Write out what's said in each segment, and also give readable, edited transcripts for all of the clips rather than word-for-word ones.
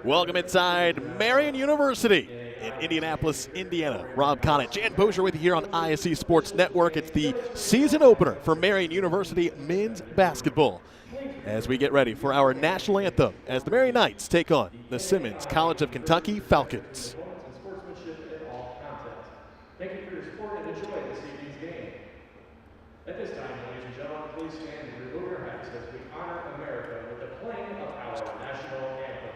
Welcome inside Marian University in Indianapolis, Indiana. Rob Conant, Jan Bozier with you here on ISC Sports Network. It's the season opener for Marian University men's basketball as we get ready for our national anthem as the Marian Knights take on the Simmons College of Kentucky Falcons. Thank you for your support and enjoy this evening's game. At this time, ladies and gentlemen, please stand and remove your hats as we honor America with the playing of our national anthem.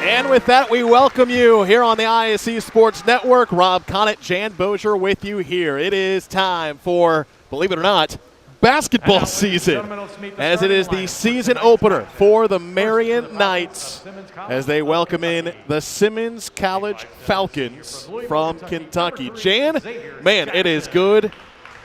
And with that, we welcome you here on the ISC Sports Network. Rob Conant, Jan Bozier with you here. It is time for, believe it or not, basketball season, as it is the season opener for the Marian Knights as they welcome in the Simmons College Falcons from Kentucky. Jan, man, it is good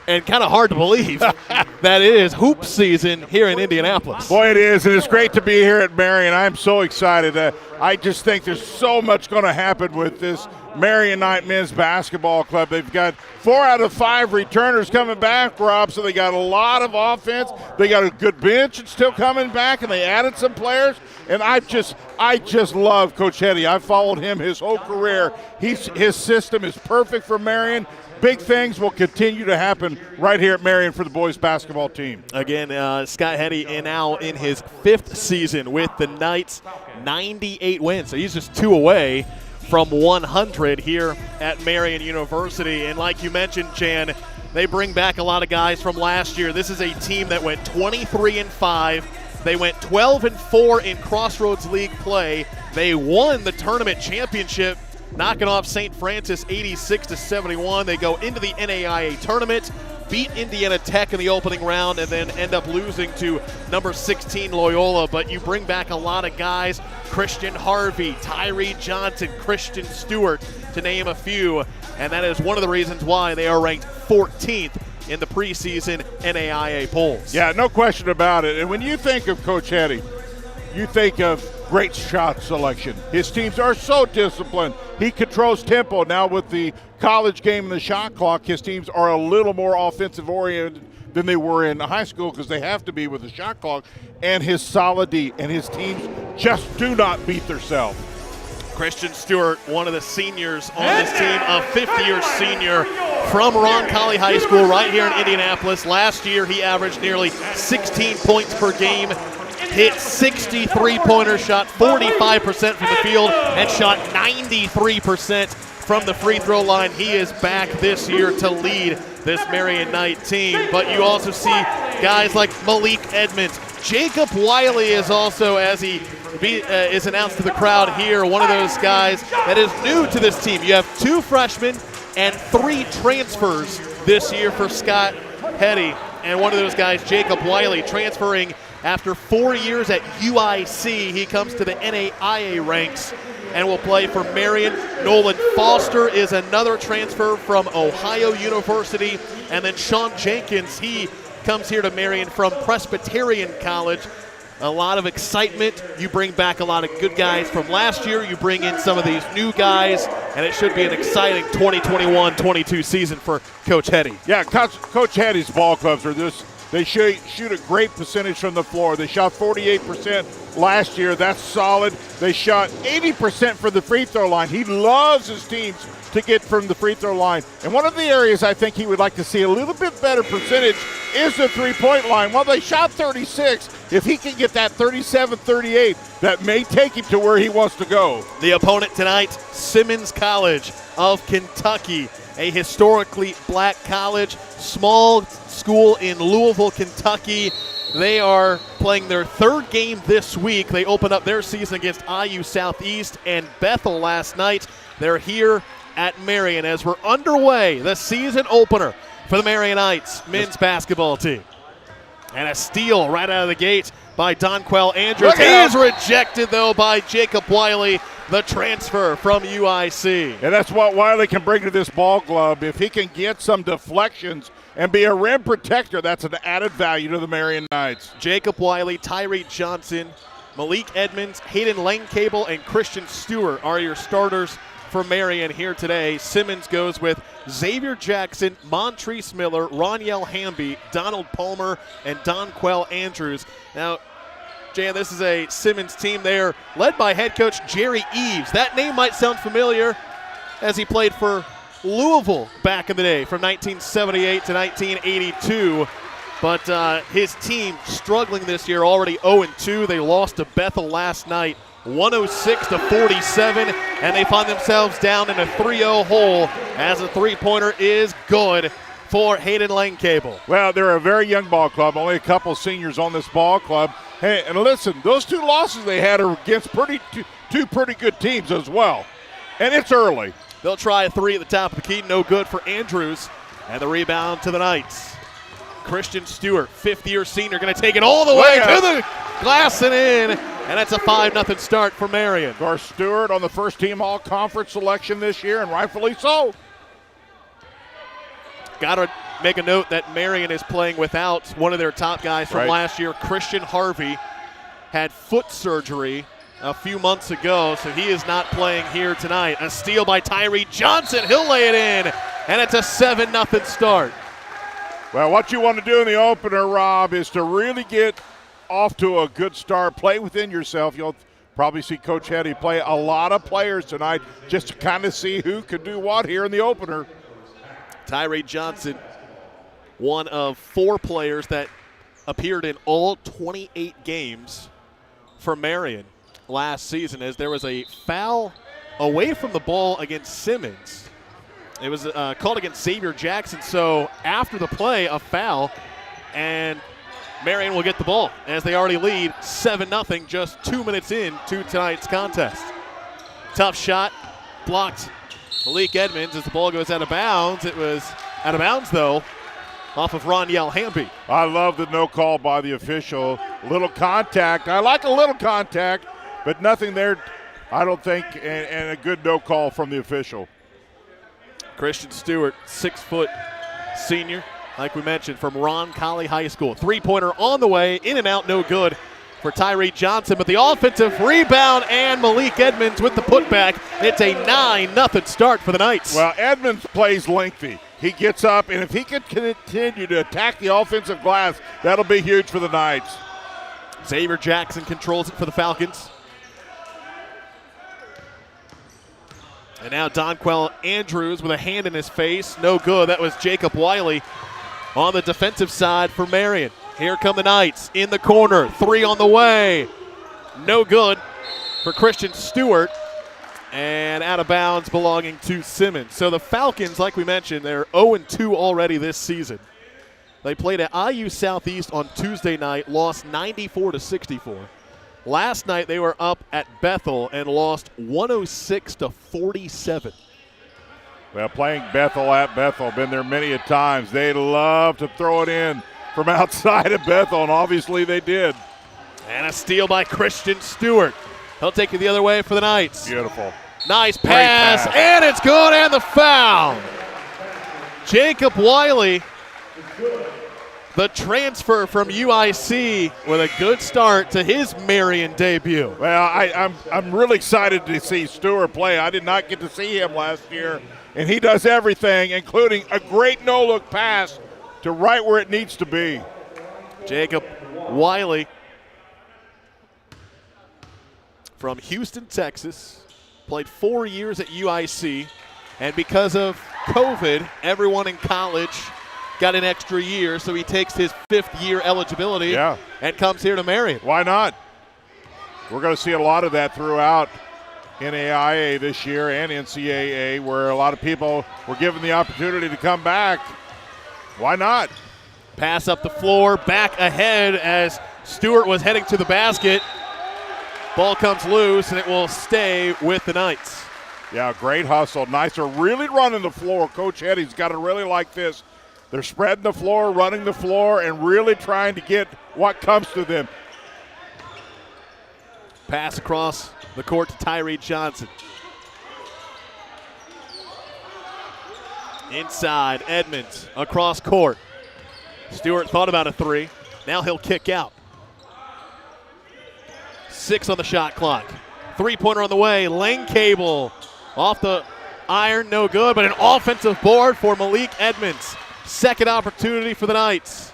and kind of hard to believe that it is hoop season here in Indianapolis. Boy, it is, and it's great to be here at Marian. I'm so excited. I just think there's so much going to happen with this Marian Knight men's basketball club. They've got 4 out of 5 returners coming back, Rob, so they got a lot of offense. They got a good bench that's still coming back, and they added some players. And I just love Coach Hetty. I've followed him his whole career. His system is perfect for Marian. Big things will continue to happen right here at Marian for the boys basketball team. Again, Scott Hetty now in his 5th season with the Knights, 98 wins. So he's just 2 away from 100 here at Marian University. And like you mentioned, Jan, they bring back a lot of guys from last year. This is a team that went 23-5. They went 12-4 in Crossroads League play. They won the tournament championship, knocking off St. Francis 86-71. They go into the NAIA tournament, beat Indiana Tech in the opening round, and then end up losing to number 16 Loyola. But you bring back a lot of guys: Christian Harvey, Tyrae Johnson, Christian Stewart, to name a few. And that is one of the reasons why they are ranked 14th in the preseason NAIA polls. Yeah, no question about it. And when you think of Coach Hetty, you think of great shot selection. His teams are so disciplined. He controls tempo. Now with the college game and the shot clock, his teams are a little more offensive oriented than they were in high school because they have to be with the shot clock. And his solid D, and his teams just do not beat themselves. Christian Stewart, one of the seniors on this team, a 5th-year senior from Roncalli High School right here in Indianapolis. Last year he averaged nearly 16 points per game, hit 60 three-pointers, shot 45% from the field, and shot 93% from the free throw line. He is back this year to lead this Marian Knight team. But you also see guys like Malik Edmonds. Jacob Wiley is also, as he is announced to the crowd here, one of those guys that is new to this team. You have 2 freshmen and 3 transfers this year for Scott Hetty. And one of those guys, Jacob Wiley, transferring after 4 years at UIC. He comes to the NAIA ranks and will play for Marian. Nolan Foster is another transfer from Ohio University. And then Sean Jenkins, he comes here to Marian from Presbyterian College. A lot of excitement. You bring back a lot of good guys from last year. You bring in some of these new guys, and it should be an exciting 2021-22 season for Coach Hetty. Yeah, Coach Hetty's ball clubs are They shoot a great percentage from the floor. They shot 48% last year. That's solid. They shot 80% for the free throw line. He loves his teams to get from the free throw line. And one of the areas I think he would like to see a little bit better percentage is the three-point line. While they shot 36, if he can get that 37-38, that may take him to where he wants to go. The opponent tonight, Simmons College of Kentucky, a historically black college, small school in Louisville, Kentucky. They are playing their third game this week. They opened up their season against IU Southeast and Bethel last night. They're here at Marian as we're underway, the season opener for the Marianites men's basketball team. And a steal right out of the gate by Donquel Andrews. He is rejected, though, by Jacob Wiley, the transfer from UIC. And that's what Wiley can bring to this ball club. If he can get some deflections and be a rim protector, that's an added value to the Marian Knights. Jacob Wiley, Tyrae Johnson, Malik Edmonds, Hayden Langcable, and Christian Stewart are your starters for Marian here today. Simmons goes with Xavier Jackson, Montrese Miller, Roniel Hamby, Donald Palmer, and Donquel Andrews. Now, Jan, this is a Simmons team there led by head coach Jerry Eves. That name might sound familiar as he played for Louisville back in the day from 1978 to 1982. But his team struggling this year, already 0-2. They lost to Bethel last night, 106-47, and they find themselves down in a 3-0 hole as a three-pointer is good for Hayden Langcable. Well, they're a very young ball club, only a couple seniors on this ball club. Hey, and listen, those two losses they had are against two pretty good teams as well, and it's early. They'll try a three at the top of the key, no good for Andrews, and the rebound to the Knights. Christian Stewart, fifth-year senior, going to take it all the way to the glass and in, and that's a 5-0 start for Marian. Of course, Stewart on the first-team all-conference selection this year, and rightfully so. Got to make a note that Marian is playing without one of their top guys from last year. Christian Harvey had foot surgery a few months ago, so he is not playing here tonight. A steal by Tyrae Johnson. He'll lay it in, and it's a 7-0 start. Well, what you want to do in the opener, Rob, is to really get off to a good start. Play within yourself. You'll probably see Coach Hetty play a lot of players tonight just to kind of see who can do what here in the opener. Tyrae Johnson, one of 4 players that appeared in all 28 games for Marian last season, as there was a foul away from the ball against Simmons. It was called against Xavier Jackson, so after the play, a foul, and Marian will get the ball as they already lead 7-0 just 2 minutes into tonight's contest. Tough shot, blocked Malik Edmonds as the ball goes out of bounds. It was out of bounds, though, off of Roniel Hamby. I love the no call by the official. Little contact. I like a little contact, but nothing there, I don't think, and a good no call from the official. Christian Stewart, 6-foot senior, like we mentioned, from Roncalli High School. Three-pointer on the way, in and out, no good for Tyrae Johnson. But the offensive rebound and Malik Edmonds with the putback. It's a 9-0 start for the Knights. Well, Edmonds plays lengthy. He gets up, and if he can continue to attack the offensive glass, that'll be huge for the Knights. Xavier Jackson controls it for the Falcons. And now Donquel Andrews with a hand in his face. No good. That was Jacob Wiley on the defensive side for Marian. Here come the Knights in the corner. 3 on the way. No good for Christian Stewart. And out of bounds belonging to Simmons. So the Falcons, like we mentioned, they're 0-2 already this season. They played at IU Southeast on Tuesday night, lost 94-64. Last night they were up at Bethel and lost 106-47. Well, playing Bethel at Bethel, been there many a times. They love to throw it in from outside of Bethel, and obviously they did. And a steal by Christian Stewart. He'll take it the other way for the Knights. Beautiful. Nice pass, and it's good, and the foul. Jacob Wiley, the transfer from UIC, with a good start to his Marian debut. Well, I'm really excited to see Stewart play. I did not get to see him last year, and he does everything, including a great no-look pass to right where it needs to be. Jacob Wiley from Houston, Texas, played 4 years at UIC, and because of COVID, everyone in college got an extra year, so he takes his 5th year eligibility and comes here to Marian. Why not? We're going to see a lot of that throughout NAIA this year and NCAA, where a lot of people were given the opportunity to come back. Why not? Pass up the floor, back ahead as Stewart was heading to the basket. Ball comes loose, and it will stay with the Knights. Yeah, great hustle. Knights are really running the floor. Coach Eddie's got to really like this. They're spreading the floor, running the floor, and really trying to get what comes to them. Pass across the court to Tyrae Johnson. Inside, Edmonds across court. Stewart thought about a 3. Now he'll kick out. 6 on the shot clock. 3-pointer on the way. Lane Cable off the iron, no good, but an offensive board for Malik Edmonds. Second opportunity for the Knights.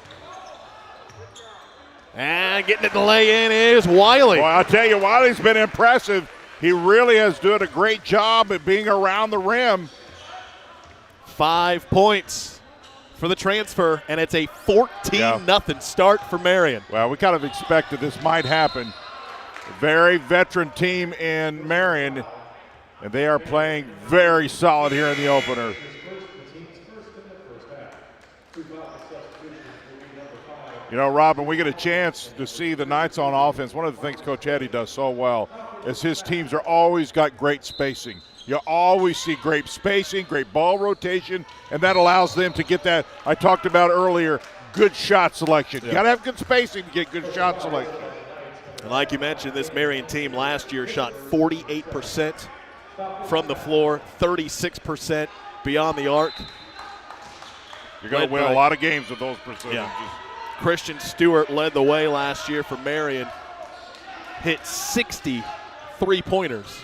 And getting it to lay in is Wiley. Well, I'll tell you, Wiley's been impressive. He really has done a great job at being around the rim. 5 points for the transfer, and it's a 14-0 start for Marian. Well, we kind of expected this might happen. A very veteran team in Marian, and they are playing very solid here in the opener. You know, Robin, we get a chance to see the Knights on offense. One of the things Coach Eddie does so well is his teams are always got great spacing. You always see great spacing, great ball rotation, and that allows them to get that, I talked about earlier, good shot selection. You got to have good spacing to get good shot selection. And like you mentioned, this Marian team last year shot 48% from the floor, 36% beyond the arc. You're going to win a lot of games with those percentages. Yeah. Christian Stewart led the way last year for Marian. Hit 60 3-pointers.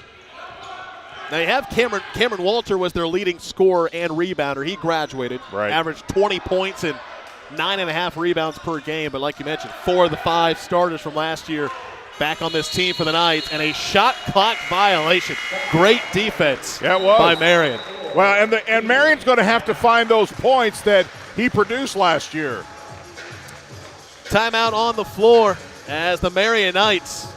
Now you have Cameron Walter was their leading scorer and rebounder. He graduated, averaged 20 points and 9.5 rebounds per game. But like you mentioned, 4 of the 5 starters from last year back on this team for the Knights, and a shot clock violation. Great defense by Marian. Well, and Marian's going to have to find those points that he produced last year. Timeout on the floor as the Marian Knights,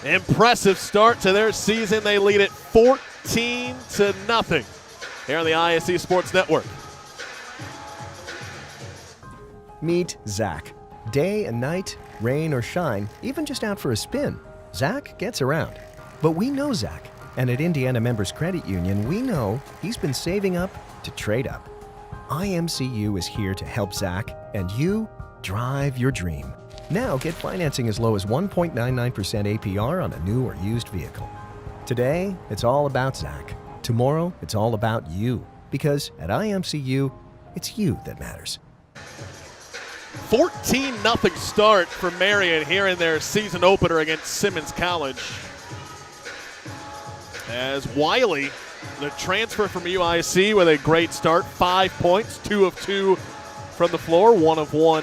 impressive start to their season. They lead it 14-0 here on the ISC Sports Network. Meet Zach. Day and night, rain or shine, even just out for a spin, Zach gets around. But we know Zach, and at Indiana Members Credit Union, we know he's been saving up to trade up. IMCU is here to help Zach and you drive your dream. Now get financing as low as 1.99% APR on a new or used vehicle. Today, it's all about Zach. Tomorrow, it's all about you. Because at IMCU, it's you that matters. 14-0 start for Marian here in their season opener against Simmons College. As Wiley, the transfer from UIC, with a great start. 5 points, 2 of 2 from the floor, 1 of 1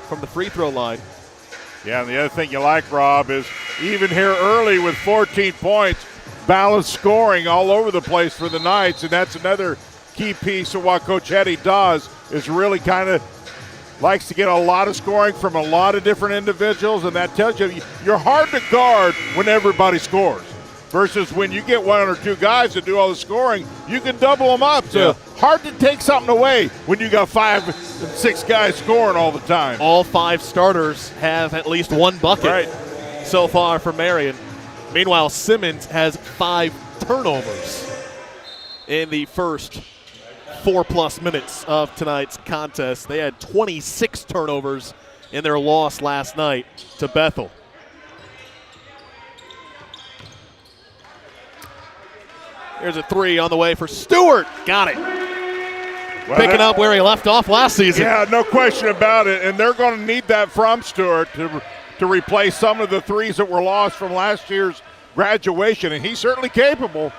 from the free throw line. Yeah, and the other thing you like, Rob, is even here early with 14 points, balanced scoring all over the place for the Knights, and that's another key piece of what Coach Eddie does, is really kind of likes to get a lot of scoring from a lot of different individuals, and that tells you you're hard to guard when everybody scores. Versus when you get 1 or 2 guys to do all the scoring, you can double them up. So hard to take something away when you got 5 and 6 guys scoring all the time. All 5 starters have at least 1 bucket so far for Marian. Meanwhile, Simmons has 5 turnovers in the first 4+ minutes of tonight's contest. They had 26 turnovers in their loss last night to Bethel. Here's a 3 on the way for Stewart. Got it. Well, picking up where he left off last season. Yeah, no question about it. And they're going to need that from Stewart to replace some of the 3s that were lost from last year's graduation. And he's certainly capable.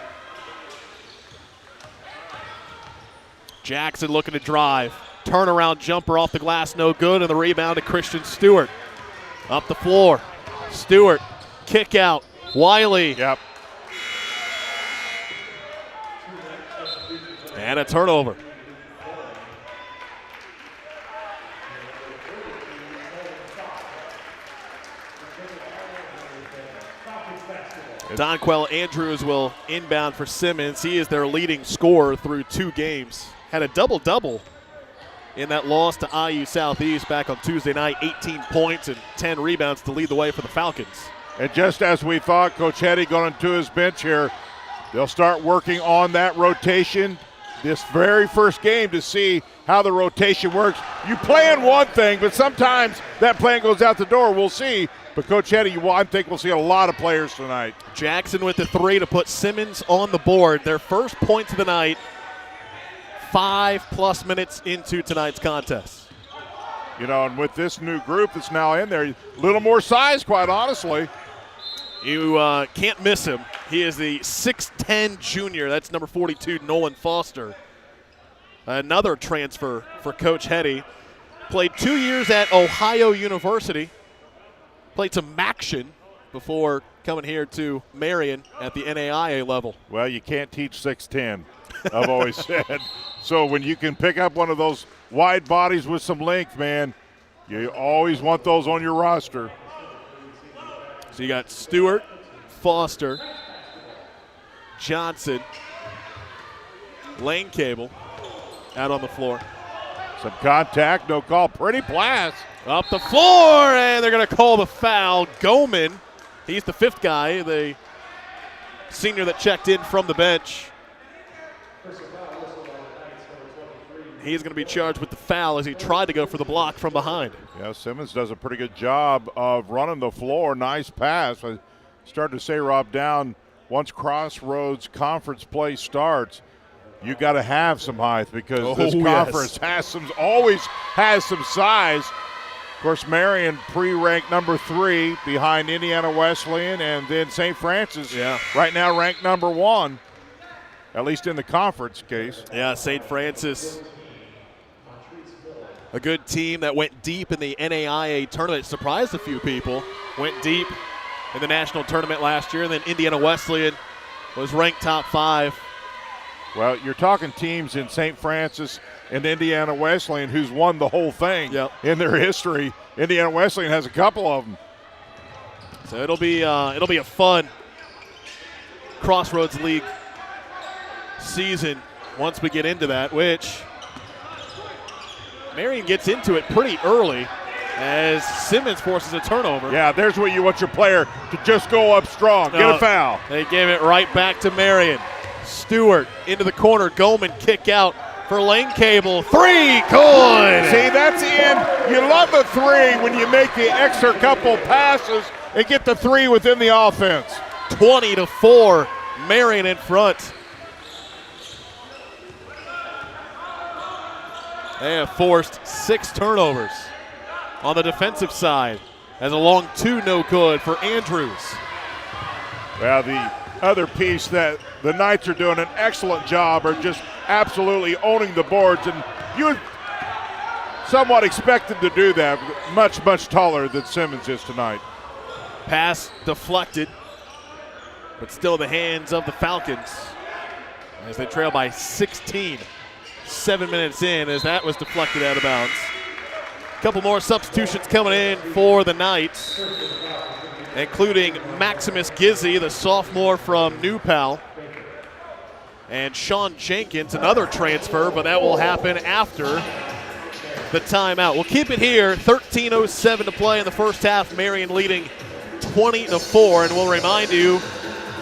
Jackson looking to drive. Turnaround jumper off the glass, no good, and the rebound to Christian Stewart. Up the floor, Stewart, kick out, Wiley. Yep. And a turnover. Donquell Andrews will inbound for Simmons. He is their leading scorer through 2 games. Had a double-double in that loss to IU Southeast back on Tuesday night. 18 points and 10 rebounds to lead the way for the Falcons. And just as we thought, Coach Hetty going to his bench here, they'll start working on that rotation this very first game to see how the rotation works. You plan one thing, but sometimes that plan goes out the door. We'll see. But Coach Hetty, I think we'll see a lot of players tonight. Jackson with the 3 to put Simmons on the board. Their first points of the night, 5+ minutes into tonight's contest. You know, and with this new group that's now in there, a little more size, quite honestly. You can't miss him. He is the 6'10 junior. That's number 42, Nolan Foster. Another transfer for Coach Hetty. Played 2 years at Ohio University. Played some action before coming here to Marian at the NAIA level. Well, you can't teach 6'10", I've always said. So when you can pick up one of those wide bodies with some length, man, you always want those on your roster. So you got Stewart, Foster, Johnson, Lane Cable out on the floor. Some contact, no call. Pretty pass. Up the floor, and they're going to call the foul. Goman, he's the 5th guy, the senior that checked in from the bench. He's going to be charged with the foul as he tried to go for the block from behind. Yeah, Simmons does a pretty good job of running the floor. Nice pass. I started to say, Rob, down once Crossroads conference play starts, you got to have some height because this conference always has some size. Of course, Marian pre-ranked number 3 behind Indiana Wesleyan, and then St. Francis right now ranked number 1, at least in the conference case. Yeah, St. Francis, a good team that went deep in the NAIA tournament. Surprised a few people. Went deep in the national tournament last year, and then Indiana Wesleyan was ranked top 5. Well, you're talking teams in St. Francis and Indiana Wesleyan who's won the whole thing in their history. Indiana Wesleyan has a couple of them. So it'll be a fun Crossroads League season once we get into that, which Marian gets into it pretty early as Simmons forces a turnover. Yeah, there's where you want your player to just go up strong, get a foul. They gave it right back to Marian. Stewart into the corner, Goldman kick out for Lane Cable. 3, good! See, that's the end. You love the 3 when you make the extra couple passes and get the 3 within the offense. 20-4, Marian in front. They have forced 6 turnovers on the defensive side as a long 2 no good for Andrews. Well, the other piece that the Knights are doing an excellent job are just absolutely owning the boards, and you would somewhat expect them to do that. Much, much taller than Simmons is tonight. Pass deflected, but still in the hands of the Falcons as they trail by 16. 7 minutes in as that was deflected out of bounds. A couple more substitutions coming in for the Knights, including Maximus Gizzi, the sophomore from New Pal, and Sean Jenkins, another transfer, but that will happen after the timeout. We'll keep it here, 13:07 to play in the first half. Marian leading 20-4, and we'll remind you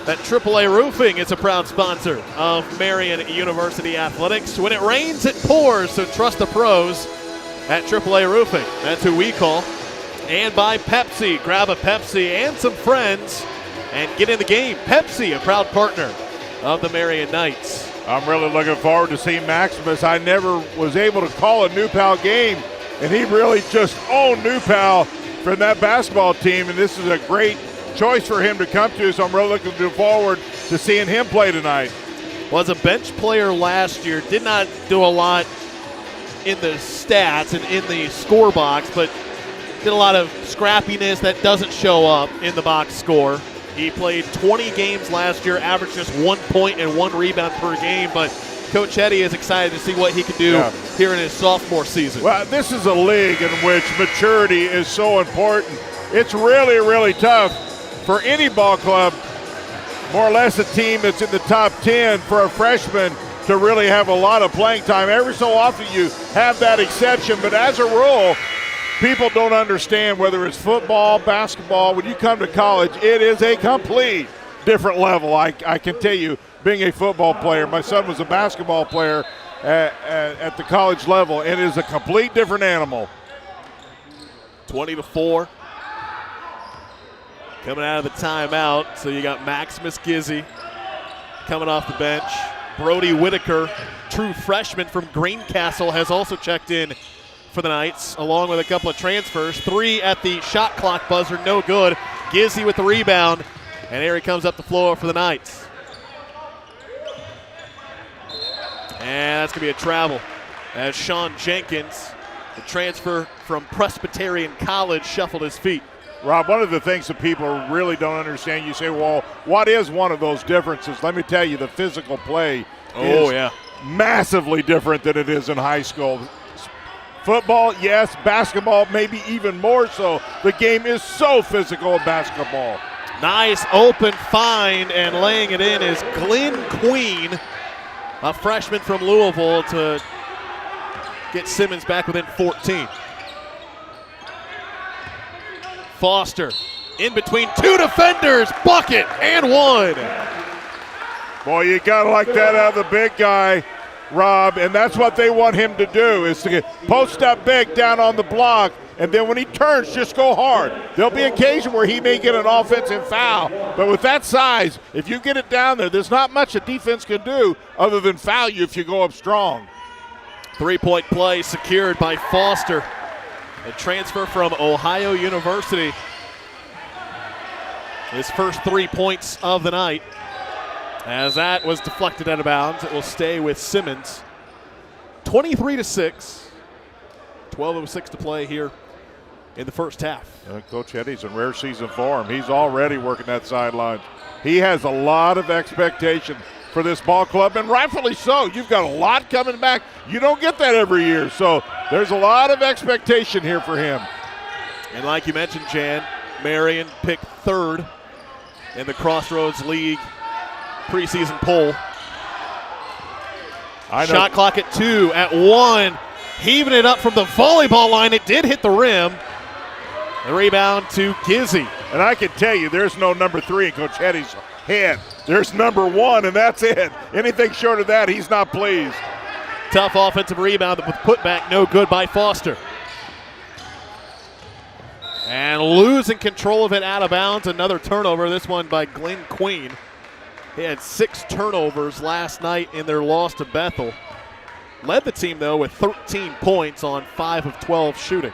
that AAA Roofing is a proud sponsor of Marian University Athletics. When it rains, it pours, so trust the pros at AAA Roofing. That's who we call. And by Pepsi. Grab a Pepsi and some friends and get in the game. Pepsi, a proud partner of the Marian Knights. I'm really looking forward to seeing Maximus. I never was able to call a New Pal game, and he really just owned New Pal from that basketball team, and this is a great choice for him to come to, so I'm really looking forward to seeing him play tonight. Was a bench player last year, did not do a lot in the stats and in the score box, but did a lot of scrappiness that doesn't show up in the box score. He played 20 games last year, averaged just 1 point and 1 rebound per game, but Coach Hetty is excited to see what he can do here in his sophomore season. Well, this is a league in which maturity is so important. It's really, really tough for any ball club, more or less a team that's in the top 10, for a freshman to really have a lot of playing time. Every so often you have that exception, but as a rule, people don't understand whether it's football, basketball. When you come to college, it is a complete different level. I can tell you, being a football player, my son was a basketball player at the college level. It is a complete different animal. 20-4. Coming out of the timeout, so you got Maximus Gizzi coming off the bench. Brody Whitaker, true freshman from Greencastle, has also checked in for the Knights, along with a couple of transfers. 3 at the shot clock buzzer, no good. Gizzi with the rebound, and here he comes up the floor for the Knights. And that's going to be a travel as Sean Jenkins, the transfer from Presbyterian College, shuffled his feet. Rob, one of the things that people really don't understand, you say, well, what is one of those differences? Let me tell you, the physical play is massively different than it is in high school. Football, yes. Basketball, maybe even more so. The game is so physical in basketball. Nice open find, and laying it in is Glenn Queen, a freshman from Louisville, to get Simmons back within 14. Foster in between 2 defenders, bucket and 1. Boy, you got to like that out of the big guy, Rob, and that's what they want him to do, is to get post up big down on the block, and then when he turns, just go hard. There'll be occasion where he may get an offensive foul, but with that size, if you get it down there, there's not much a defense can do other than foul you if you go up strong. 3-point play secured by Foster, a transfer from Ohio University. His first 3 points of the night. As that was deflected out of bounds, it will stay with Simmons. 23-6. 12:06 to play here in the first half. Coach Hetty's in rare season form. He's already working that sideline. He has a lot of expectation for this ball club, and rightfully so. You've got a lot coming back. You don't get that every year, so there's a lot of expectation here for him. And like you mentioned, Jan, Marian picked 3rd in the Crossroads League preseason poll. Shot clock at 2, at 1. Heaving it up from the volleyball line. It did hit the rim. The rebound to Gizzi. And I can tell you, there's no number 3 in Coach Hetty's head. There's number 1, and that's it. Anything short of that, he's not pleased. Tough offensive rebound with putback, no good by Foster. And losing control of it out of bounds. Another turnover, this one by Glenn Queen. He had 6 turnovers last night in their loss to Bethel. Led the team, though, with 13 points on 5 of 12 shooting.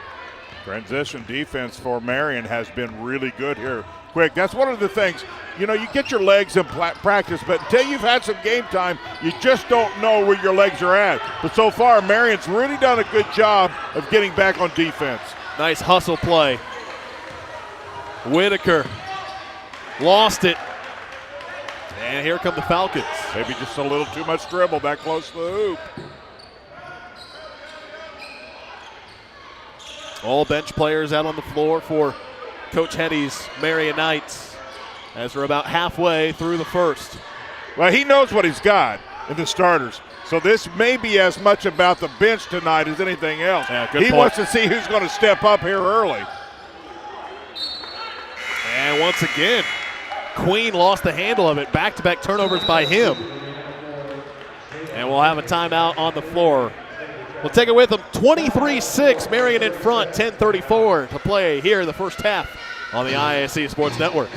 Transition defense for Marian has been really good here. Quick, that's one of the things. You know, you get your legs in practice, but until you've had some game time, you just don't know where your legs are at. But so far, Marian's really done a good job of getting back on defense. Nice hustle play. Whitaker lost it. And here come the Falcons. Maybe just a little too much dribble that close to the hoop. All bench players out on the floor for Coach Hetty's Marian Knights as we're about halfway through the first. Well, he knows what he's got in the starters. So this may be as much about the bench tonight as anything else. Yeah, good point. Wants to see who's going to step up here early. And once again, Queen lost the handle of it. Back-to-back turnovers by him. And we'll have a timeout on the floor. We'll take it with them. 23-6, Marian in front, 10:34 to play here in the first half on the ISC Sports Network.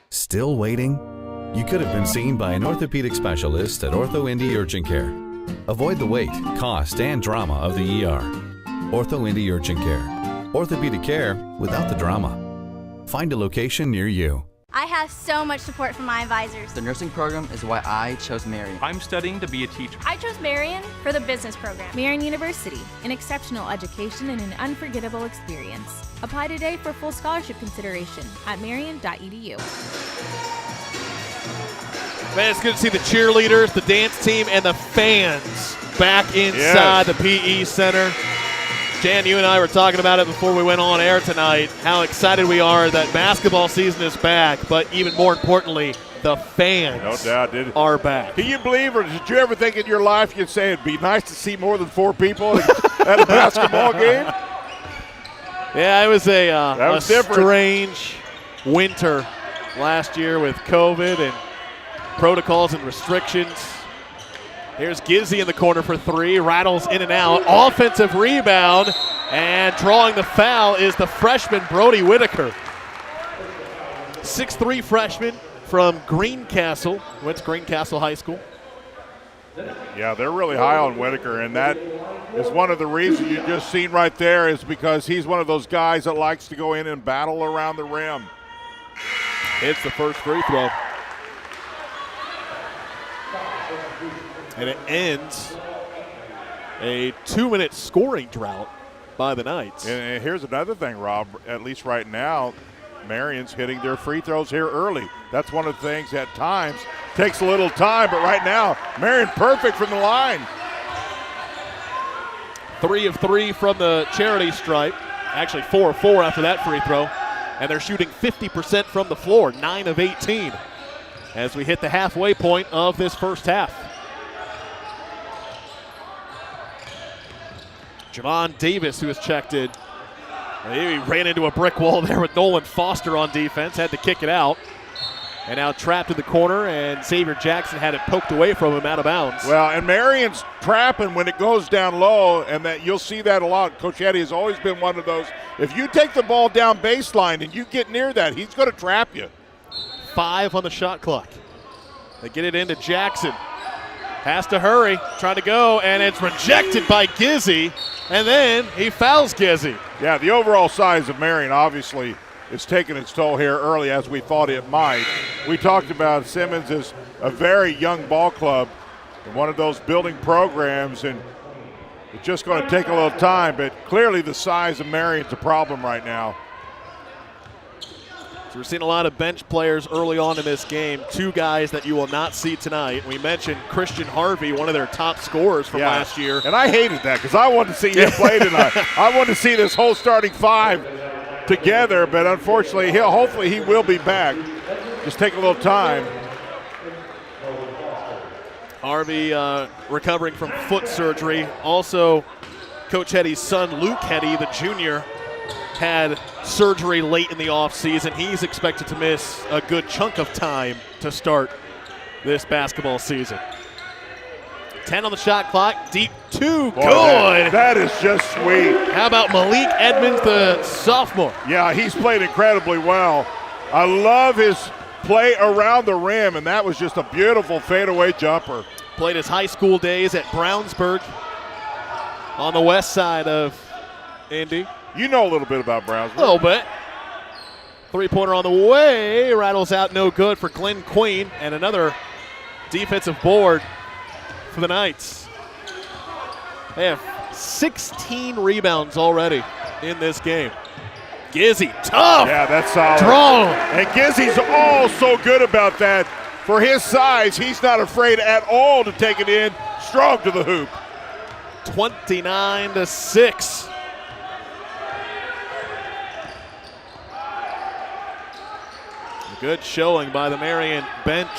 Still waiting? You could have been seen by an orthopedic specialist at Ortho Indy Urgent Care. Avoid the wait, cost, and drama of the ER. Ortho Indy Urgent Care. Orthopedic care without the drama. Find a location near you. I have so much support from my advisors. The nursing program is why I chose Marian. I'm studying to be a teacher. I chose Marian for the business program. Marian University, an exceptional education and an unforgettable experience. Apply today for full scholarship consideration at marian.edu. Man, it's good to see the cheerleaders, the dance team, and the fans back inside the PE Center. Jan, you and I were talking about it before we went on air tonight, how excited we are that basketball season is back, but even more importantly, the fans are back. Can you believe, or did you ever think in your life you'd say it'd be nice to see more than 4 people at a basketball game? Yeah, it was a strange winter last year with COVID and protocols and restrictions. Here's Gizzy in the corner for 3, rattles in and out. Offensive rebound, and drawing the foul is the freshman Brody Whitaker. 6'3" freshman from Greencastle, went to Greencastle High School. Yeah, they're really high on Whitaker, and that is one of the reasons you just seen right there is because he's one of those guys that likes to go in and battle around the rim. It's the first free throw. And it ends a 2-minute scoring drought by the Knights. And here's another thing, Rob, at least right now, Marian's hitting their free throws here early. That's one of the things at times takes a little time, but right now, Marian perfect from the line. 3 of 3 from the charity stripe. Actually 4 of 4 after that free throw. And they're shooting 50% from the floor, 9 of 18. As we hit the halfway point of this first half. Javon Davis, who has checked in. He ran into a brick wall there with Nolan Foster on defense, had to kick it out. And now trapped in the corner, and Xavier Jackson had it poked away from him out of bounds. Well, and Marian's trapping when it goes down low, and that you'll see that a lot. Coach Eddie has always been one of those. If you take the ball down baseline and you get near that, he's going to trap you. 5 on the shot clock. They get it into Jackson. Has to hurry, trying to go, and it's rejected by Gizzy. And then he fouls Gizzy. Yeah, the overall size of Marian obviously is taking its toll here early, as we thought it might. We talked about Simmons as a very young ball club and one of those building programs, and it's just going to take a little time, but clearly the size of Marian's a problem right now. So we're seeing a lot of bench players early on in this game. 2 guys that you will not see tonight. We mentioned Christian Harvey, one of their top scorers from last year. And I hated that because I wanted to see him play tonight. I wanted to see this whole starting 5 together, but unfortunately, hopefully he will be back. Just take a little time. Harvey recovering from foot surgery. Also, Coach Hetty's son, Luke Hetty, the junior, had surgery late in the offseason. He's expected to miss a good chunk of time to start this basketball season. 10 on the shot clock, deep 2, Boy, good. That is just sweet. How about Malik Edmonds, the sophomore? Yeah, he's played incredibly well. I love his play around the rim, and that was just a beautiful fadeaway jumper. Played his high school days at Brownsburg on the west side of Indy. You know a little bit about Brownsburg. A little bit. 3-pointer on the way, rattles out no good for Glenn Queen, and another defensive board for the Knights. They have 16 rebounds already in this game. Gizzy, tough. Yeah, that's solid. Strong. And Gizzy's all so good about that. For his size, he's not afraid at all to take it in. Strong to the hoop. 29-6. Good showing by the Marian bench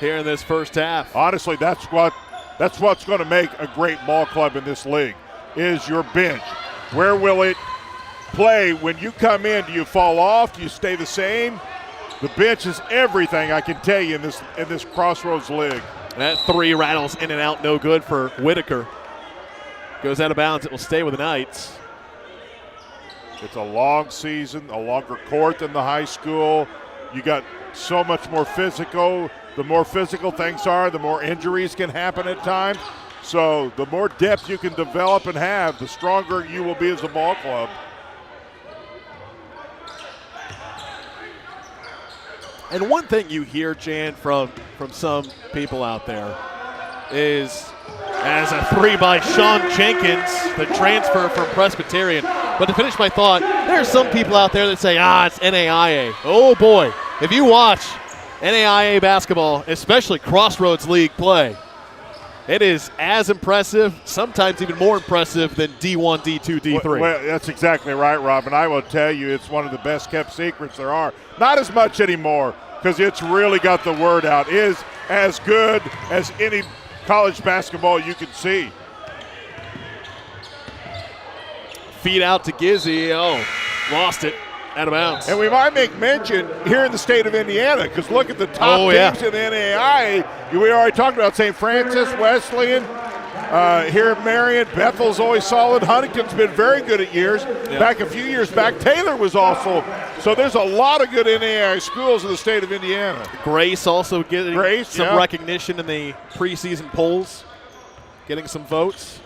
here in this first half. Honestly, that's what's going to make a great ball club in this league is your bench. Where will it play when you come in? Do you fall off? Do you stay the same? The bench is everything, I can tell you, in this Crossroads league. That 3 rattles in and out, no good for Whitaker. Goes out of bounds. It will stay with the Knights. It's a long season, a longer court than the high school. You got so much more physical. The more physical things are, the more injuries can happen at times. So the more depth you can develop and have, the stronger you will be as a ball club. And one thing you hear, Jan, from some people out there is as a three by Sean Jenkins, the transfer from Presbyterian. But to finish my thought, there are some people out there that say, it's NAIA. Oh, boy. If you watch NAIA basketball, especially Crossroads League play, it is as impressive, sometimes even more impressive than D1, D2, D3. Well, that's exactly right, Rob. And I will tell you, it's one of the best kept secrets there are. Not as much anymore because it's really got the word out. It is as good as any college basketball you can see. Feed out to Gizzy. Oh, lost it. Out of bounds. And we might make mention here in the state of Indiana, because look at the top teams in the NAIA. We already talked about St. Francis, Wesleyan, here at Marian. Bethel's always solid. Huntington's been very good at years. Yeah. Back a few years back, Taylor was also. So there's a lot of good NAIA schools in the state of Indiana. Grace also getting some recognition in the preseason polls, getting some votes.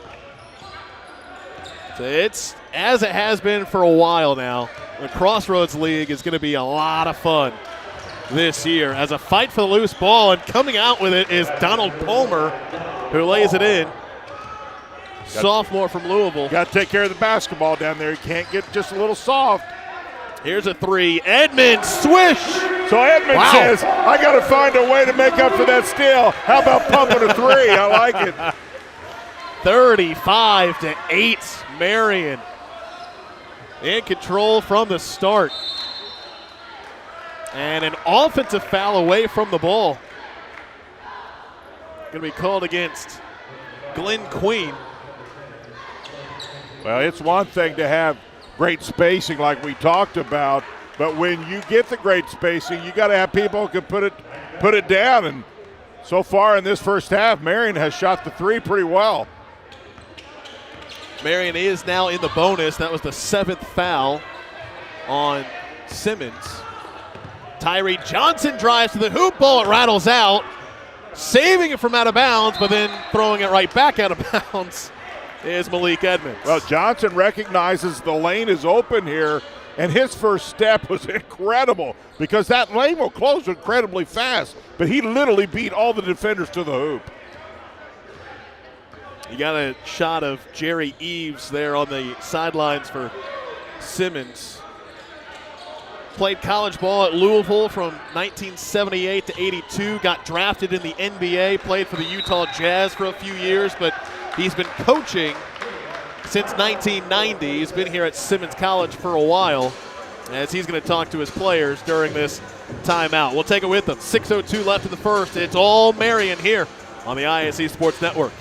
So it's as it has been for a while now. The Crossroads League is going to be a lot of fun this year as a fight for the loose ball, and coming out with it is Donald Palmer, who lays it in. Sophomore from Louisville. Got to take care of the basketball down there. You can't get just a little soft. Here's a three. Edmonds, swish. So Edmonds says, I got to find a way to make up for that steal. How about pumping a three? I like it. 35-8, Marian in control from the start. And an offensive foul away from the ball. Going to be called against Glenn Queen. Well, it's one thing to have great spacing like we talked about, but when you get the great spacing, you got to have people who can put it down. And so far in this first half, Marian has shot the three pretty well. Marian is now in the bonus. That was the 7th foul on Simmons. Tyrae Johnson drives to the hoop. Ball, it rattles out. Saving it from out of bounds, but then throwing it right back out of bounds is Malik Edmonds. Well, Johnson recognizes the lane is open here, and his first step was incredible because that lane will close incredibly fast, but he literally beat all the defenders to the hoop. You got a shot of Jerry Eves there on the sidelines for Simmons. Played college ball at Louisville from 1978 to 82. Got drafted in the NBA. Played for the Utah Jazz for a few years, but he's been coaching since 1990. He's been here at Simmons College for a while, as he's going to talk to his players during this timeout. We'll take it with them. 6:02 left in the first. It's all Marian here on the ISE Sports Network.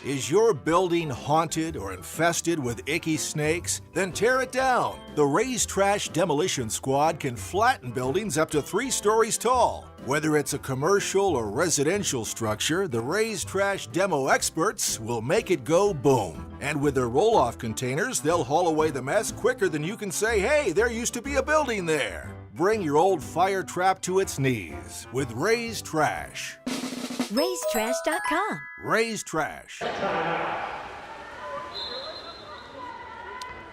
Is your building haunted or infested with icky snakes? Then tear it down. The Raise Trash Demolition Squad can flatten buildings up to 3 stories tall. Whether it's a commercial or residential structure, the Raise Trash Demo experts will make it go boom. And with their roll-off containers, they'll haul away the mess quicker than you can say, hey, there used to be a building there. Bring your old fire trap to its knees with Raise Trash. RaiseTrash.com. Raise Trash.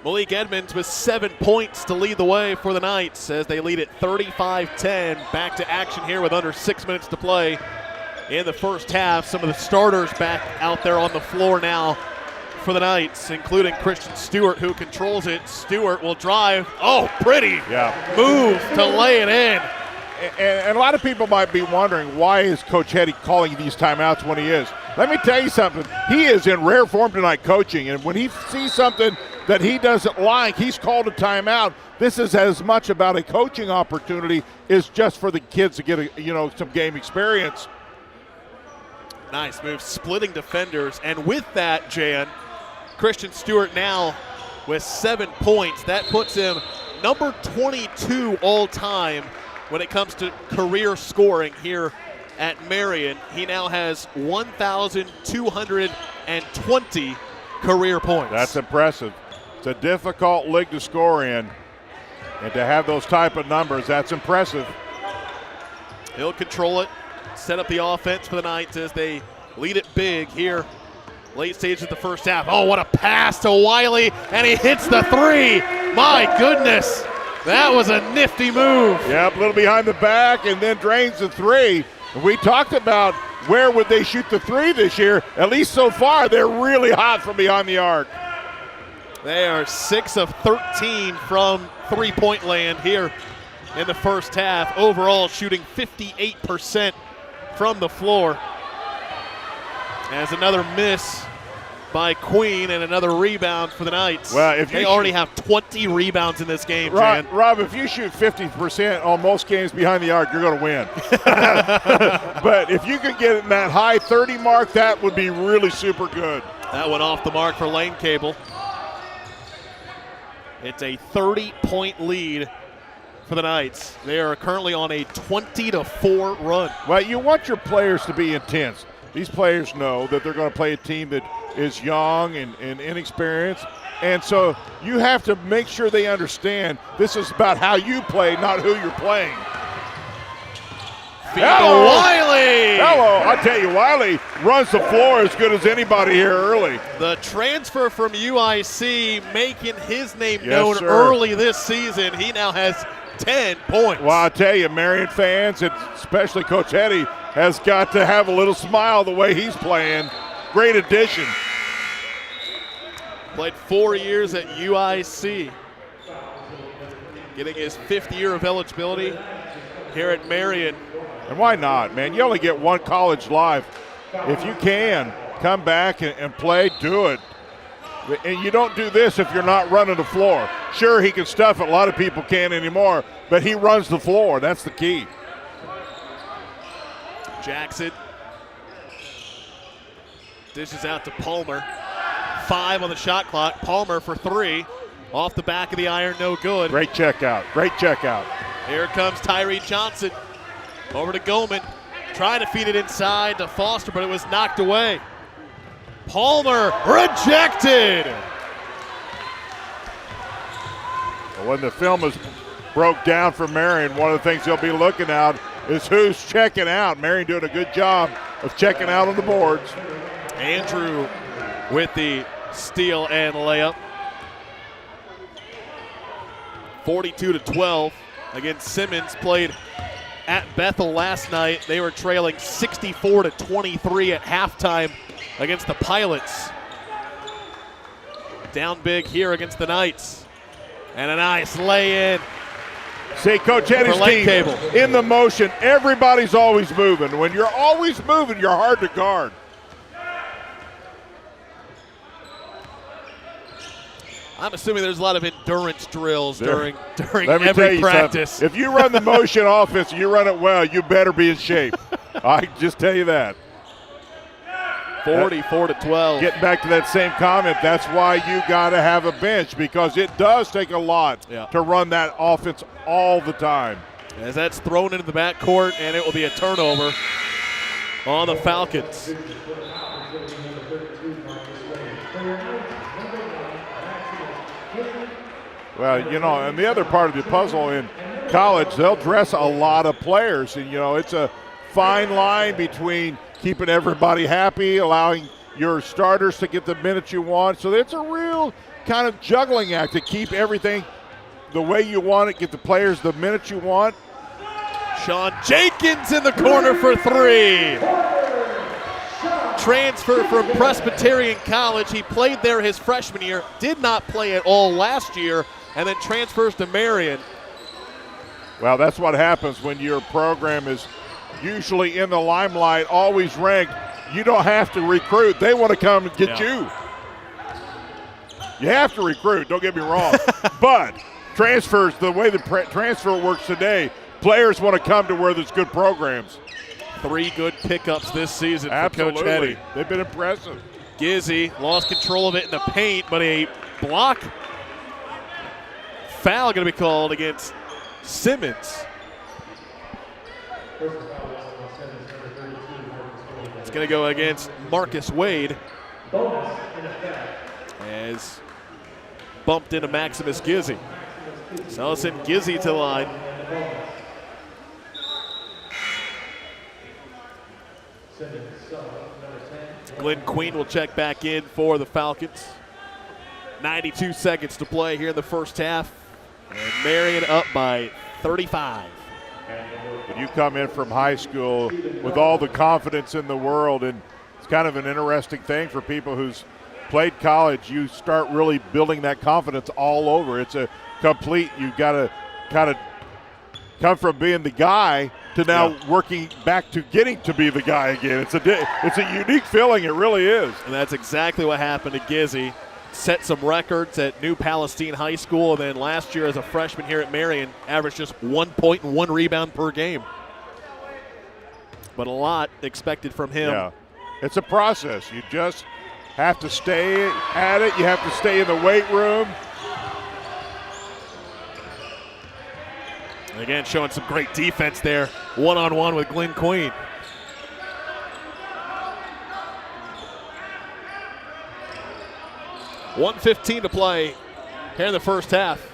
Malik Edmonds with 7 points to lead the way for the Knights as they lead at 35-10. Back to action here with under 6 minutes to play in the first half. Some of the starters back out there on the floor now for the Knights, including Christian Stewart, who controls it. Stewart will drive. Oh, pretty move to lay it in. And a lot of people might be wondering, why is Coach Hetty calling these timeouts when he is? Let me tell you something. He is in rare form tonight coaching, and when he sees something that he doesn't like, he's called a timeout. This is as much about a coaching opportunity as just for the kids to get some game experience. Nice move, splitting defenders. And with that, Jan, Christian Stewart now with 7 points. That puts him number 22 all time when it comes to career scoring here at Marian. He now has 1,220 career points. That's impressive. It's a difficult league to score in, and to have those type of numbers, that's impressive. He'll control it, set up the offense for the Knights as they lead it big here. Late stage of the first half. Oh, what a pass to Wiley, and he hits the three. My goodness. That was a nifty move. Yep, a little behind the back and then drains the three. We talked about where would they shoot the three this year. At least so far, they're really hot from behind the arc. They are 6 of 13 from three-point land here in the first half. Overall, shooting 58% from the floor. As another miss by Queen and another rebound for the Knights. Well, if they already have 20 rebounds in this game, Rob, Jan. Rob, if you shoot 50% on most games behind the arc, you're going to win. But if you could get in that high 30 mark, that would be really super good. That went off the mark for Lane Cable. It's a 30-point lead for the Knights. They are currently on a 20-4 run. Well, you want your players to be intense. These players know that they're going to play a team that is young and inexperienced. And so you have to make sure they understand this is about how you play, not who you're playing. Hello, Wiley! Hello. I'll tell you, Wiley runs the floor as good as anybody here early. The transfer from UIC making his name known sir. early this season. He now has 10 points. Well, I'll tell you, Marian fans, and especially Coach Eddy, has got to have a little smile the way he's playing. Great addition. Played 4 years at UIC. Getting his 5th year of eligibility here at Marian. And why not, man? You only get one college life. If you can, come back and play, do it. And you don't do this if you're not running the floor. Sure, he can stuff it. A lot of people can't anymore, but he runs the floor. That's the key. Jackson dishes out to Palmer. 5 on the shot clock. Palmer for 3. Off the back of the iron, no good. Great check out. Great check out. Here comes Tyrae Johnson. Over to Goldman. Trying to feed it inside to Foster, but it was knocked away. Palmer rejected. Well, when the film is broke down for Marian, one of the things they'll be looking at is who's checking out. Marian doing a good job of checking out on the boards. Andrew with the steal and layup. 42-12 against Simmons. Played at Bethel last night. They were trailing 64-23 at halftime against the Pilots. Down big here against the Knights. And a nice lay-in. See, Coach Eddy's team Cable. in the motion, everybody's always moving. When you're always moving, you're hard to guard. I'm assuming there's a lot of endurance drills during Let me tell every you practice. something. If you run the motion offense and you run it well, you better be in shape. I can just tell you that. 44-12. Getting back to that same comment, that's why you got to have a bench, because it does take a lot to run that offense all the time. As that's thrown into the backcourt, and it will be a turnover on the Falcons. Well, you know, and the other part of the puzzle in college, they'll dress a lot of players. And, you know, it's a fine line between keeping everybody happy, allowing your starters to get the minutes you want. So it's a real kind of juggling act to keep everything the way you want it, get the players the minutes you want. Sean Jenkins in the corner for 3. Transfer from Presbyterian College. He played there his freshman year, did not play at all last year, and then transfers to Marian. Well, that's what happens when your program is usually in the limelight, always ranked. You don't have to recruit. They want to come and get you. You have to recruit, don't get me wrong. But transfers, the way the transfer works today, players want to come to where there's good programs. 3 good pickups this season for Coach Eddy. They've been impressive. Gizzy lost control of it in the paint, but a block foul going to be called against Simmons. It's going to go against Marcus Wade as bumped into Maximus Gizzy. So I'll send Gizzy to the line. Glenn Queen will check back in for the Falcons. 92 seconds to play here in the first half. And Marian up by 35. When you come in from high school with all the confidence in the world, and it's kind of an interesting thing for people who's played college, you start really building that confidence all over. It's a complete, you've got to kind of come from being the guy to now working back to getting to be the guy again. It's a unique feeling, it really is. And that's exactly what happened to Gizzy. Set some records at New Palestine High School, and then last year as a freshman here at Marian, averaged just 1 point and 1 rebound per game. But a lot expected from him. Yeah, it's a process. You just have to stay at it. You have to stay in the weight room. And again, showing some great defense there, one-on-one with Glenn Queen. .115 to play here in the first half.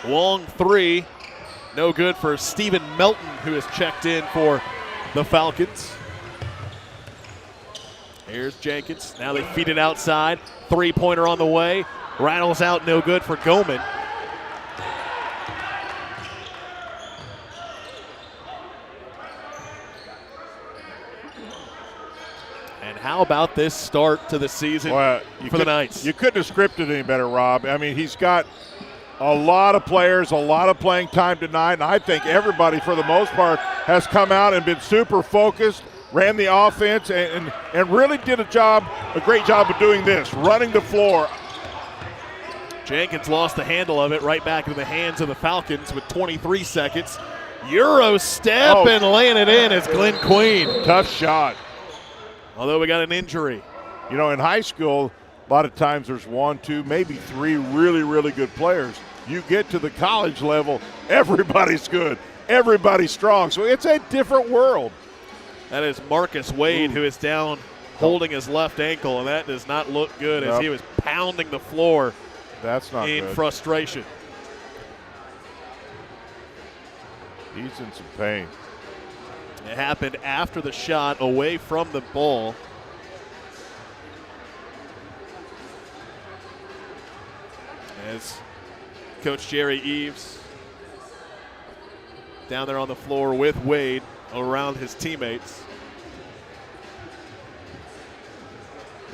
Long three, no good for Stephen Melton, who has checked in for the Falcons. Here's Jenkins. Now they feed it outside. Three-pointer on the way. Rattles out, no good for Goman. And how about this start to the season for the Knights? You couldn't have scripted any better, Rob. I mean, he's got a lot of players, a lot of playing time tonight, and I think everybody, for the most part, has come out and been super focused, ran the offense, and really did a great job of doing this, running the floor. Jenkins lost the handle of it right back into the hands of the Falcons with 23 seconds. Euro step and laying it in is Glenn Queen. Tough shot. Although we got an injury. You know, in high school, a lot of times there's 1, 2, maybe 3 really, really good players. You get to the college level, everybody's good. Everybody's strong. So it's a different world. That is Marcus Wade, who is down holding his left ankle, and that does not look good as he was pounding the floor. That's not in good. Frustration. He's in some pain. It happened after the shot, away from the ball. As Coach Jerry Eves down there on the floor with Wade around his teammates.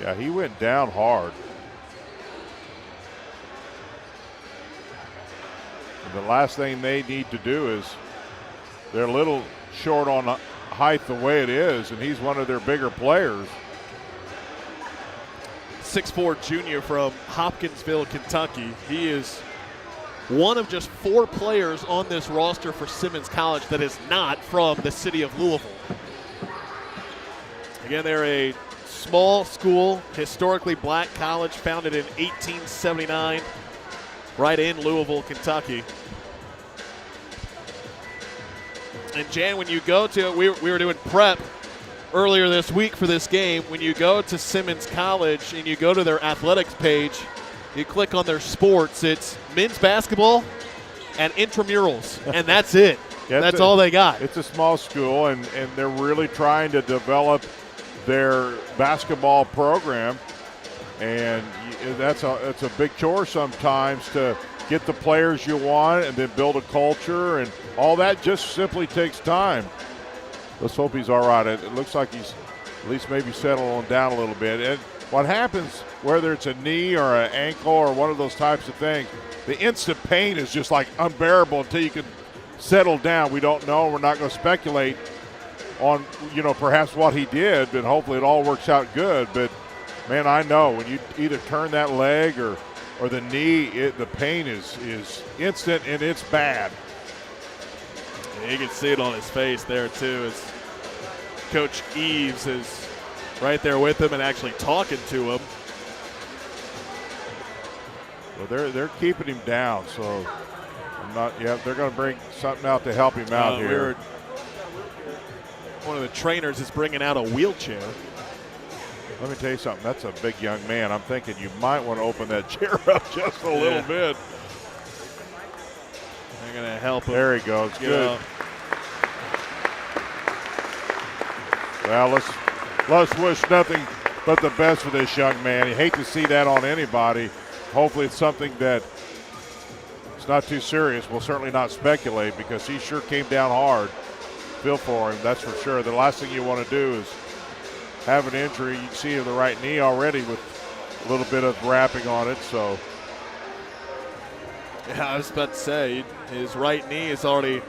Yeah, he went down hard. And the last thing they need to do is, they're a little short on height the way it is, and he's one of their bigger players. 6'4" junior from Hopkinsville, Kentucky. He is one of just 4 players on this roster for Simmons College that is not from the city of Louisville. Again, they're a small school, historically black college, founded in 1879, right in Louisville, Kentucky. And Jan, when you go to, we were doing prep earlier this week for this game. When you go to Simmons College and you go to their athletics page, you click on their sports, it's men's basketball and intramurals, and that's it. That's all they got. It's a small school, and they're really trying to develop their basketball program, and that's a big chore sometimes to get the players you want and then build a culture, and all that just simply takes time. Let's hope he's all right. It looks like he's at least maybe settling down a little bit. And what happens, whether it's a knee or an ankle or one of those types of things, the instant pain is just like unbearable until you can settle down. We don't know. We're not going to speculate on, perhaps what he did, but hopefully it all works out good. But, man, I know when you either turn that leg or the knee, the pain is instant and it's bad. You can see it on his face there, too, as Coach Eves is right there with him and actually talking to him. Well, they're keeping him down, so they're going to bring something out to help him out here. One of the trainers is bringing out a wheelchair. Let me tell you something. That's a big young man. I'm thinking you might want to open that chair up just a little bit. They're going to help him. There he goes. Good. Well, let's wish nothing but the best for this young man. You hate to see that on anybody. hopefully it's something that it's not too serious. We'll certainly not speculate because he sure came down hard. Feel for him, that's for sure. The last thing you want to do is have an injury. You can see in the right knee already with a little bit of wrapping on it. So, yeah, I was about to say, his right knee is already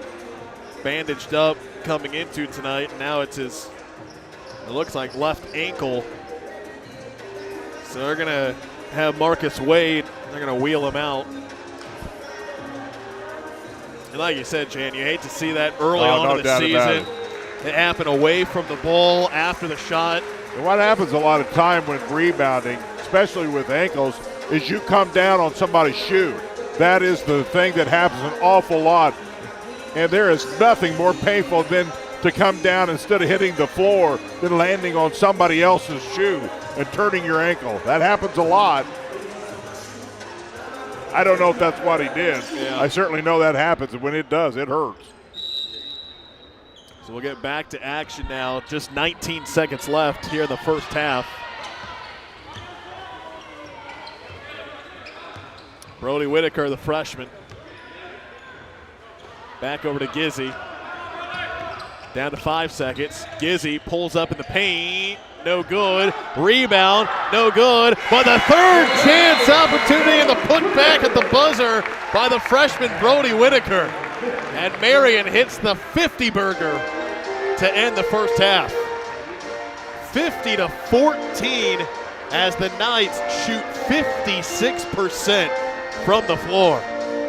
bandaged up coming into tonight, and now it's his, it looks like, left ankle. So they're going to have Marcus Wade, they're going to wheel him out. And like you said, Jan, you hate to see that early on in the season. It happened away from the ball after the shot. And what happens a lot of time when rebounding, especially with ankles, is you come down on somebody's shoe. That is the thing that happens an awful lot. And there is nothing more painful than to come down instead of hitting the floor than landing on somebody else's shoe and turning your ankle. That happens a lot. I don't know if that's what he did. Yeah. I certainly know that happens, and when it does, it hurts. So we'll get back to action now. Just 19 seconds left here in the first half. Brody Whitaker, the freshman. Back over to Gizzy. Down to 5 seconds. Gizzy pulls up in the paint. No good. Rebound. No good. But the third chance opportunity and the putback at the buzzer by the freshman Brody Whitaker. And Marian hits the 50-burger to end the first half. 50-14 as the Knights shoot 56% from the floor.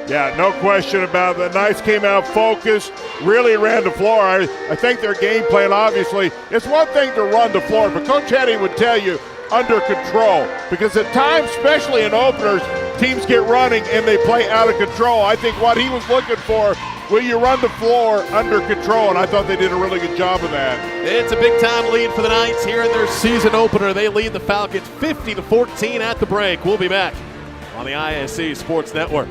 Yeah, no question about it. The Knights came out focused, really ran the floor. I think their game plan, obviously, it's one thing to run the floor, but Coach Henning would tell you under control, because at times, especially in openers, teams get running and they play out of control. I think what he was looking for, will you run the floor under control, and I thought they did a really good job of that. It's a big-time lead for the Knights here in their season opener. They lead the Falcons 50-14 at the break. We'll be back on the ISC Sports Network.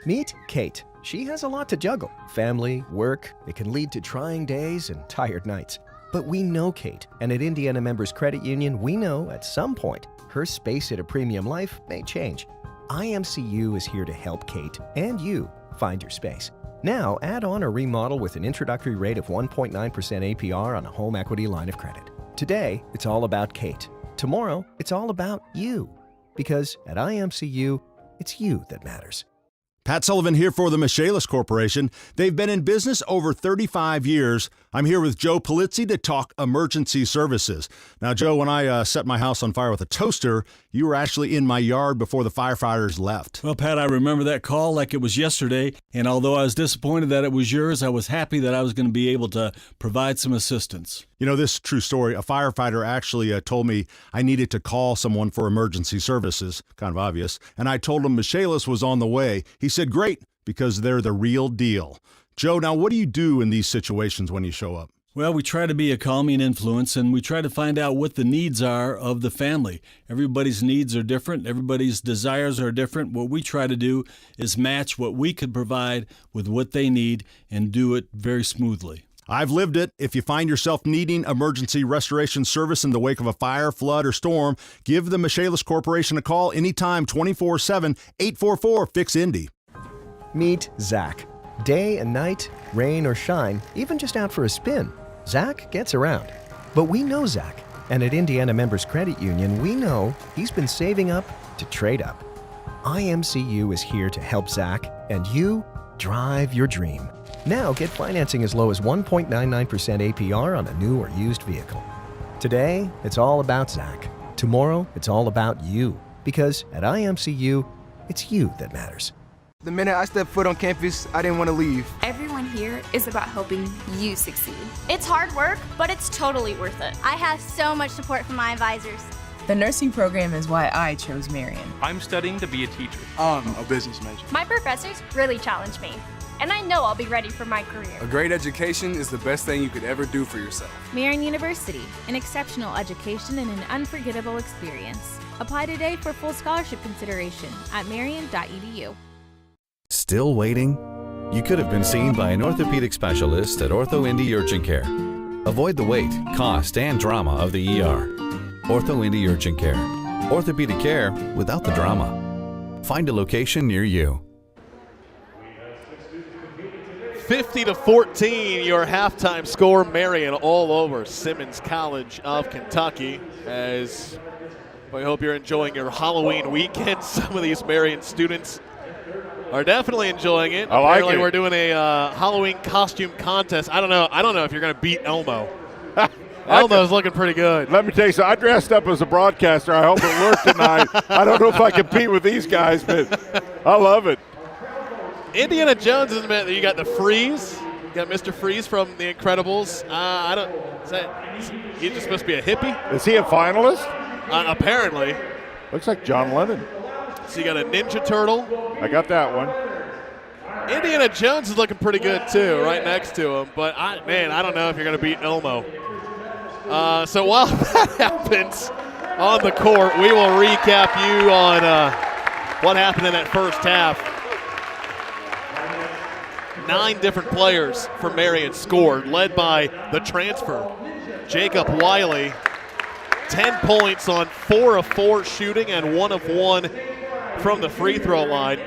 Meet Kate. She has a lot to juggle. Family, work, it can lead to trying days and tired nights. But we know Kate, and at Indiana Members Credit Union, we know at some point her space at a premium life may change. IMCU is here to help Kate and you find your space. Now, add on or remodel with an introductory rate of 1.9% APR on a home equity line of credit. Today, it's all about Kate. Tomorrow, it's all about you. Because at IMCU, it's you that matters. Pat Sullivan here for the Michaelis Corporation. They've been in business over 35 years. I'm here with Joe Polizzi to talk emergency services. Now, Joe, when I set my house on fire with a toaster, you were actually in my yard before the firefighters left. Well, Pat, I remember that call like it was yesterday, and although I was disappointed that it was yours, I was happy that I was going to be able to provide some assistance. You know, this true story, a firefighter actually told me I needed to call someone for emergency services, kind of obvious, and I told him Michaelis was on the way. He said, great, because they're the real deal. Joe, now what do you do in these situations when you show up? Well, we try to be a calming influence, and we try to find out what the needs are of the family. Everybody's needs are different. Everybody's desires are different. What we try to do is match what we could provide with what they need and do it very smoothly. I've lived it. If you find yourself needing emergency restoration service in the wake of a fire, flood, or storm, give the Michaelis Corporation a call anytime, 24/7, 844-FIX-INDY. Meet Zach. Day and night, rain or shine, even just out for a spin, Zach gets around. But we know Zach, and at Indiana Members Credit Union, we know he's been saving up to trade up. IMCU is here to help Zach and you drive your dream. Now get financing as low as 1.99% APR on a new or used vehicle. Today, it's all about Zach. Tomorrow, it's all about you. Because at IMCU, it's you that matters. The minute I stepped foot on campus, I didn't want to leave. Everyone here is about helping you succeed. It's hard work, but it's totally worth it. I have so much support from my advisors. The nursing program is why I chose Marian. I'm studying to be a teacher. I'm a business major. My professors really challenge me, and I know I'll be ready for my career. A great education is the best thing you could ever do for yourself. Marian University, an exceptional education and an unforgettable experience. Apply today for full scholarship consideration at marian.edu. Still waiting? You could have been seen by an orthopedic specialist at Ortho Indy Urgent Care. Avoid the wait, cost, and drama of the ER. Ortho Indy Urgent Care. Orthopedic care without the drama. Find a location near you. 50-14, your halftime score. Marian all over Simmons College of Kentucky. As I hope you're enjoying your Halloween weekend. Some of these Marian students are definitely enjoying it. I like Apparently it. We're doing a Halloween costume contest. I don't know if you're going to beat Elmo. Elmo's looking pretty good. Let me tell you something. I dressed up as a broadcaster. I hope it worked tonight. I don't know if I compete with these guys, but I love it. Indiana Jones has meant that you got the Freeze. You got Mr. Freeze from The Incredibles. He's just supposed to be a hippie? Is he a finalist? Apparently. Looks like John Lennon. So you got a Ninja Turtle. I got that one. Indiana Jones is looking pretty good too, right next to him. But I don't know if you're going to beat Elmo. So while that happens on the court, we will recap you on what happened in that first half. 9 different players for Marian scored, led by the transfer, Jacob Wiley. 10 points on 4 of 4 shooting and 1 of 1 from the free throw line,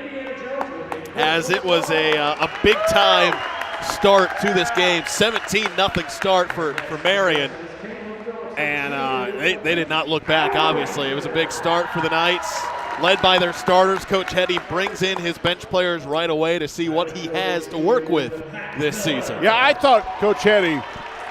as it was a big-time start to this game. 17-0 start for Marian, and they did not look back, obviously. It was a big start for the Knights, led by their starters. Coach Hetty brings in his bench players right away to see what he has to work with this season. Yeah, I thought Coach Hetty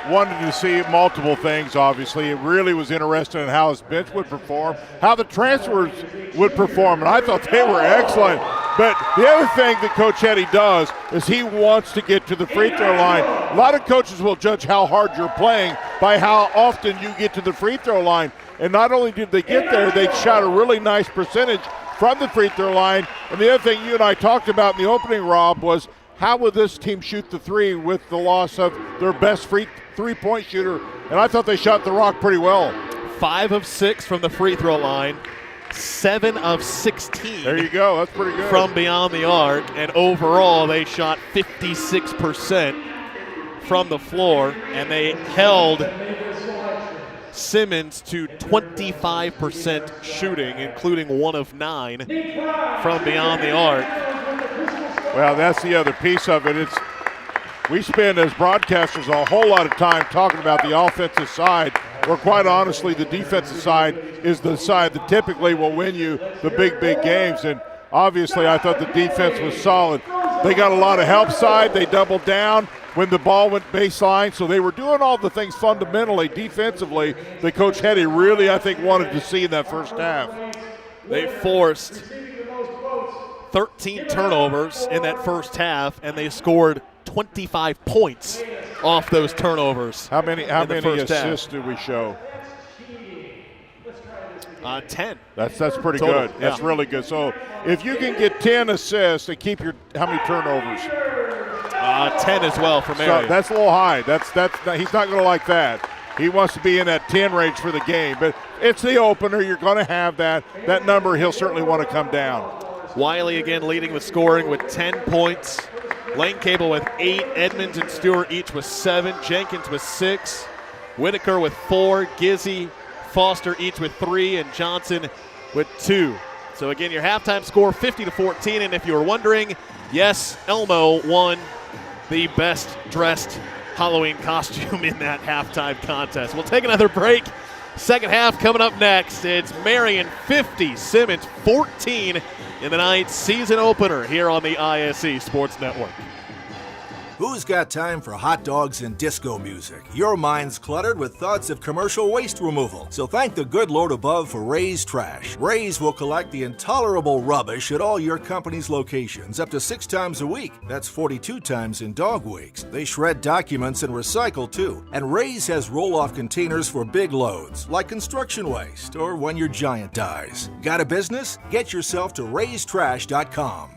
wanted to see multiple things, obviously. It really was interested in how his bench would perform, how the transfers would perform, and I thought they were excellent. But the other thing that Coach Hetty does is he wants to get to the free throw line. A lot of coaches will judge how hard you're playing by how often you get to the free throw line. And not only did they get there, they shot a really nice percentage from the free throw line. And the other thing you and I talked about in the opening, Rob, was how would this team shoot the three with the loss of their best three-point shooter? And I thought they shot the rock pretty well. 5 of 6 from the free throw line, 7 of 16. There you go. That's pretty good. From beyond the arc, and overall they shot 56% from the floor, and they held Simmons to 25% shooting, including 1 of 9 from beyond the arc. Well, that's the other piece of it. We spend as broadcasters a whole lot of time talking about the offensive side, where quite honestly the defensive side is the side that typically will win you the big games. And obviously I thought the defense was solid. They got a lot of help side. They doubled down when the ball went baseline. So they were doing all the things fundamentally, defensively, that Coach Hetty really, I think, wanted to see in that first half. They forced 13 turnovers in that first half, and they scored 25 points off those turnovers. How many assists did we show? 10. That's pretty total. good. That's really good. So if you can get 10 assists and keep how many turnovers? 10 as well for Marian. So that's a little high. He's not going to like that. He wants to be in that 10 range for the game. But it's the opener. You're going to have that number. He'll certainly want to come down. Wiley again leading the scoring with 10 points. Lane Cable with 8. Edmonds and Stewart each with 7. Jenkins with 6. Whitaker with 4. Gizzy, Foster each with 3. And Johnson with 2. So again, your halftime score 50-14. And if you were wondering, yes, Elmo won the best dressed Halloween costume in that halftime contest. We'll take another break. Second half coming up next. It's Marian 50, Simmons 14 in the Knights season opener here on the ISE Sports Network. Who's got time for hot dogs and disco music? Your mind's cluttered with thoughts of commercial waste removal. So thank the good Lord above for Ray's Trash. Ray's will collect the intolerable rubbish at all your company's locations up to 6 times a week. That's 42 times in dog weeks. They shred documents and recycle too. And Ray's has roll-off containers for big loads, like construction waste or when your giant dies. Got a business? Get yourself to raystrash.com.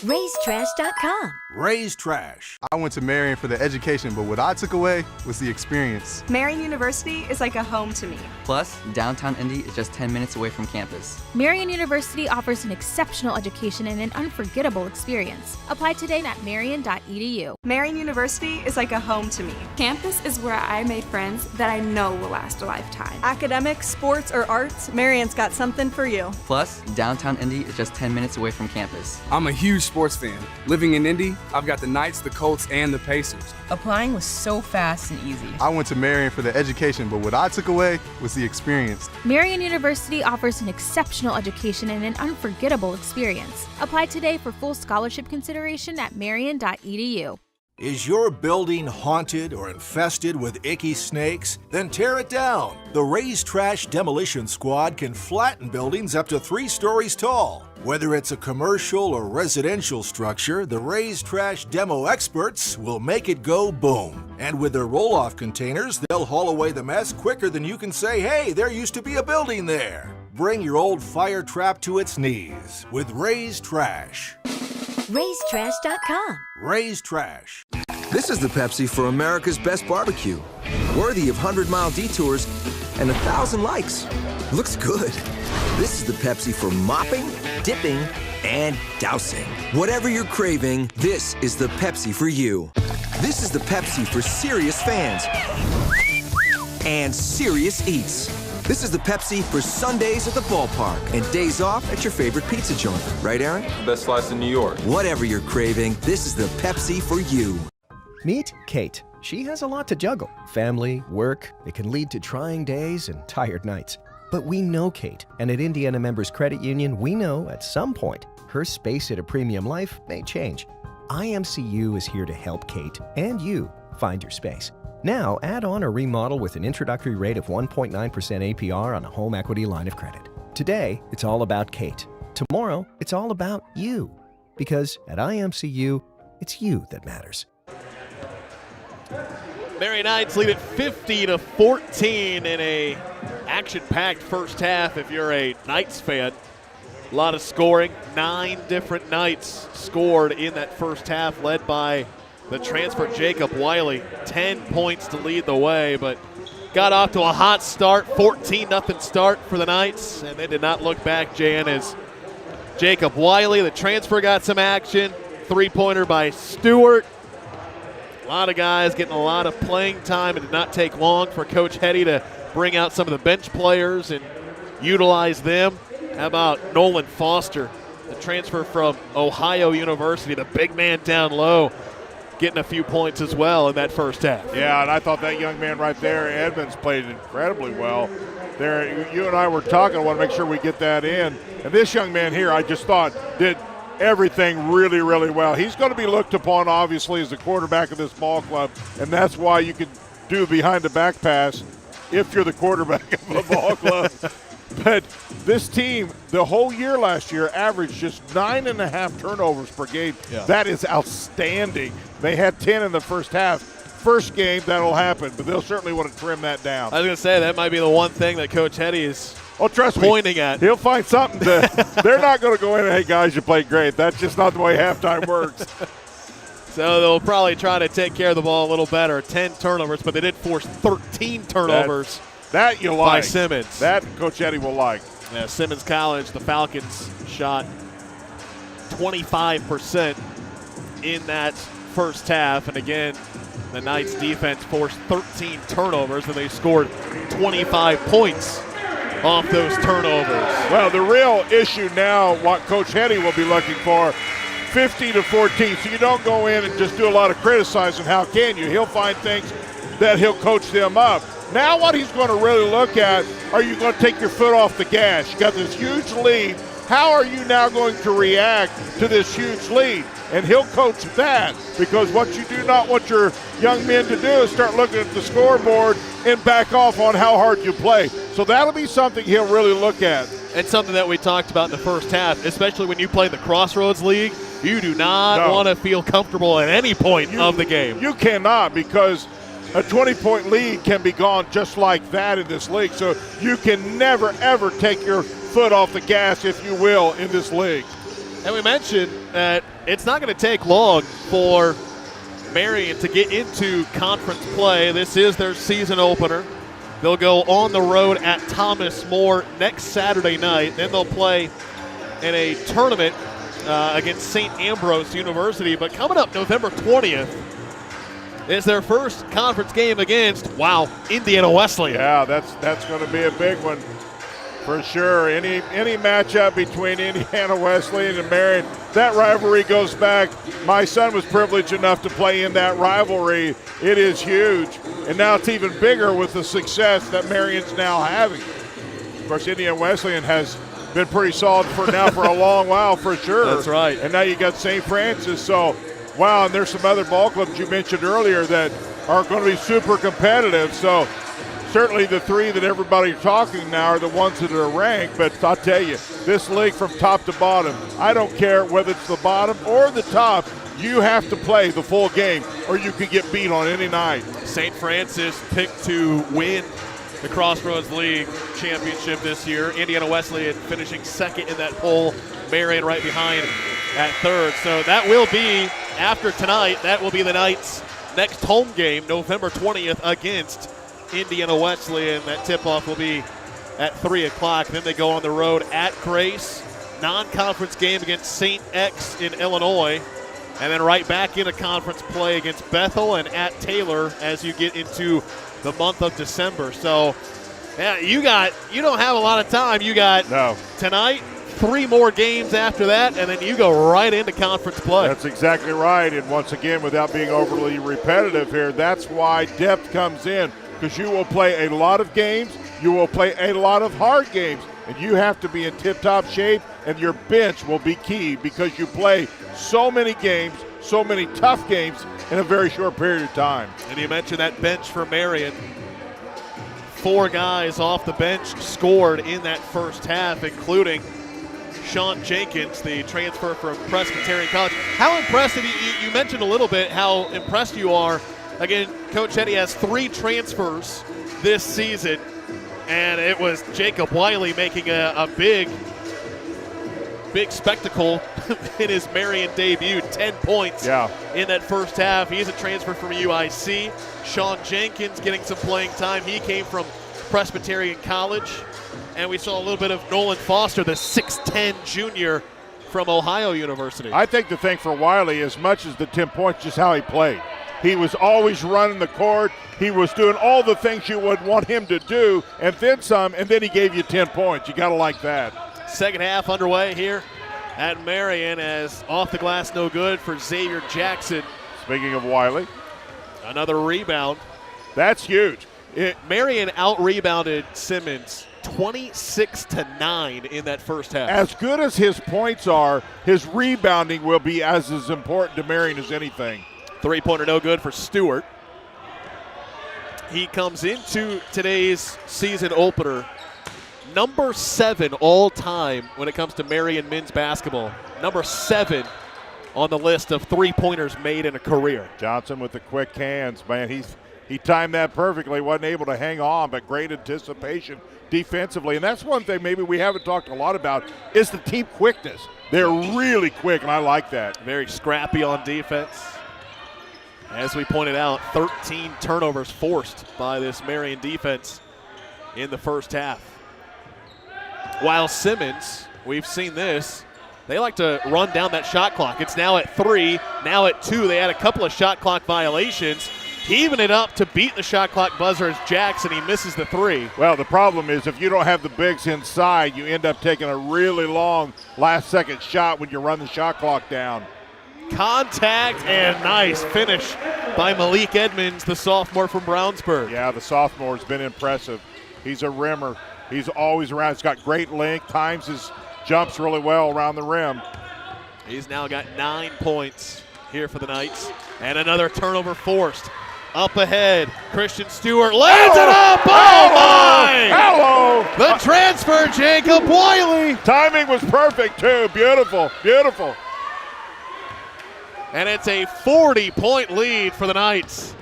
raystrash.com. Raise Trash. I went to Marian for the education, but what I took away was the experience. Marian University is like a home to me. Plus, downtown Indy is just 10 minutes away from campus. Marian University offers an exceptional education and an unforgettable experience. Apply today at marian.edu. Marian University is like a home to me. Campus is where I made friends that I know will last a lifetime. Academics, sports, or arts, Marian's got something for you. Plus, downtown Indy is just 10 minutes away from campus. I'm a huge sports fan. Living in Indy, I've got the Knights, the Colts, and the Pacers. Applying was so fast and easy. I went to Marian for the education, but what I took away was the experience. Marian University offers an exceptional education and an unforgettable experience. Apply today for full scholarship consideration at marian.edu. Is your building haunted or infested with icky snakes? Then tear it down. The Raise Trash Demolition Squad can flatten buildings up to 3 stories tall. Whether it's a commercial or residential structure, the Raise Trash Demo experts will make it go boom. And with their roll-off containers, they'll haul away the mess quicker than you can say, hey, there used to be a building there. Bring your old fire trap to its knees with Raise Trash. RaiseTrash.com. Raise Trash. This is the Pepsi for America's Best Barbecue. Worthy of 100-mile detours and 1,000 likes. Looks good. This is the Pepsi for mopping, dipping, and dousing. Whatever you're craving, this is the Pepsi for you. This is the Pepsi for serious fans and serious eats. This is the Pepsi for Sundays at the ballpark and days off at your favorite pizza joint. Right, Aaron? Best slice in New York. Whatever you're craving, this is the Pepsi for you. Meet Kate. She has a lot to juggle. Family, work, it can lead to trying days and tired nights. But we know Kate, and at Indiana Members Credit Union, we know at some point her space at a premium life may change. IMCU is here to help Kate and you find your space. Now, add on or remodel with an introductory rate of 1.9% APR on a home equity line of credit. Today, it's all about Kate. Tomorrow, it's all about you. Because at IMCU, it's you that matters. Marian Knights lead it 50-14 in a action-packed first half if you're a Knights fan. A lot of scoring. 9 different Knights scored in that first half, led by the transfer Jacob Wiley. 10 points to lead the way, but got off to a hot start, 14-0 start for the Knights, and they did not look back, Jan, as Jacob Wiley, the transfer, got some action. 3-pointer by Stewart. A lot of guys getting a lot of playing time. It did not take long for Coach Hetty to bring out some of the bench players and utilize them. How about Nolan Foster, the transfer from Ohio University, the big man down low, getting a few points as well in that first half. Yeah, and I thought that young man right there, Edmonds, played incredibly well. There, you and I were talking. I want to make sure we get that in. And this young man here, I just thought, did everything really, really well. He's going to be looked upon, obviously, as the quarterback of this ball club, and that's why you can do behind-the-back pass if you're the quarterback of a ball club. But this team, the whole year last year, averaged just 9.5 turnovers per game. Yeah. That is outstanding. They had 10 in the first half. First game, that'll happen, but they'll certainly want to trim that down. I was going to say, that might be the one thing that Coach Hetty is trust pointing me, at. He'll find something to – they're not going to go in and, hey, guys, you played great. That's just not the way halftime works. So they'll probably try to take care of the ball a little better. 10 turnovers, but they did force 13 turnovers. That you like. By Simmons. That Coach Hetty will like. Yeah, Simmons College, the Falcons shot 25% in that first half. And again, the Knights defense forced 13 turnovers, and they scored 25 points off those turnovers. Well, the real issue now, what Coach Hetty will be looking for, 50-14. So you don't go in and just do a lot of criticizing. How can you? He'll find things that he'll coach them up. Now what he's going to really look at, are you going to take your foot off the gas? You got this huge lead. How are you now going to react to this huge lead? And he'll coach that, because what you do not want your young men to do is start looking at the scoreboard and back off on how hard you play. So that'll be something he'll really look at. And something that we talked about in the first half, especially when you play the Crossroads League, you do not want to feel comfortable at any point of the game. You cannot, because a 20-point lead can be gone just like that in this league. So you can never, ever take your foot off the gas, if you will, in this league. And we mentioned that it's not going to take long for Marian to get into conference play. This is their season opener. They'll go on the road at Thomas More next Saturday night. Then they'll play in a tournament against St. Ambrose University. But coming up November 20th is their first conference game against, Indiana Wesleyan. Yeah, that's going to be a big one for sure. Any matchup between Indiana Wesleyan and Marian, that rivalry goes back. My son was privileged enough to play in that rivalry. It is huge. And now it's even bigger with the success that Marian's now having. Of course, Indiana Wesleyan has been pretty solid for a long while for sure. That's right. And now you got St. Francis. So, and there's some other ball clubs you mentioned earlier that are going to be super competitive. So certainly the three that everybody's talking now are the ones that are ranked. But I'll tell you, this league from top to bottom, I don't care whether it's the bottom or the top, you have to play the full game or you could get beat on any night. St. Francis picked to win the Crossroads League championship this year. Indiana Wesleyan finishing second in that poll. Marian right behind at third. So that will be, after tonight, that will be the Knights' next home game, November 20th against Indiana Wesleyan. That tip-off will be at 3 o'clock. Then they go on the road at Grace, non-conference game against St. X in Illinois, and then right back into conference play against Bethel and at Taylor as you get into the month of December. So, yeah, you don't have a lot of time. You got tonight, 3 more games after that, and then you go right into conference play. That's exactly right. And once again, without being overly repetitive here, that's why depth comes in, because you will play a lot of games. You will play a lot of hard games, and you have to be in tip-top shape, and your bench will be key because you play so many games, so many tough games in a very short period of time. And you mentioned that bench for Marian. 4 guys off the bench scored in that first half, including Sean Jenkins, the transfer from Presbyterian College. How impressed, you mentioned a little bit how impressed you are. Again, Coach Eddie has 3 transfers this season, and it was Jacob Wiley making a big spectacle in his Marian debut. 10 points in that first half. He's a transfer from UIC. Sean Jenkins getting some playing time. He came from Presbyterian College. And we saw a little bit of Nolan Foster, the 6'10 junior from Ohio University. I think the thing for Wiley, as much as the 10 points, just how he played. He was always running the court. He was doing all the things you would want him to do, and then some, and then he gave you 10 points. You got to like that. Second half underway here at Marian, as off the glass no good for Xavier Jackson. Speaking of Wiley. Another rebound. That's huge. Marian out-rebounded Simmons 26-9 in that first half. As good as his points are, his rebounding will be as important to Marian as anything. Three-pointer no good for Stewart. He comes into today's season opener number 7 all-time when it comes to Marian men's basketball. Number 7 on the list of three-pointers made in a career. Johnson with the quick hands, man. He timed that perfectly, wasn't able to hang on, but great anticipation defensively. And that's one thing maybe we haven't talked a lot about is the team quickness. They're really quick, and I like that. Very scrappy on defense. As we pointed out, 13 turnovers forced by this Marian defense in the first half. While Simmons, we've seen this, they like to run down that shot clock. It's now at 3, now at 2. They had a couple of shot clock violations. Heaving it up to beat the shot clock buzzer is Jackson. He misses the 3. Well, the problem is if you don't have the bigs inside, you end up taking a really long last-second shot when you run the shot clock down. Contact and nice finish by Malik Edmonds, the sophomore from Brownsburg. Yeah, the sophomore's been impressive. He's a rimmer. He's always around. He's got great length, times his jumps really well around the rim. He's now got 9 points here for the Knights. And another turnover forced. Up ahead, Christian Stewart lands it up. Oh, my! Hello! The transfer, Jacob Wiley. Timing was perfect, too. Beautiful, beautiful. And it's a 40-point lead for the Knights.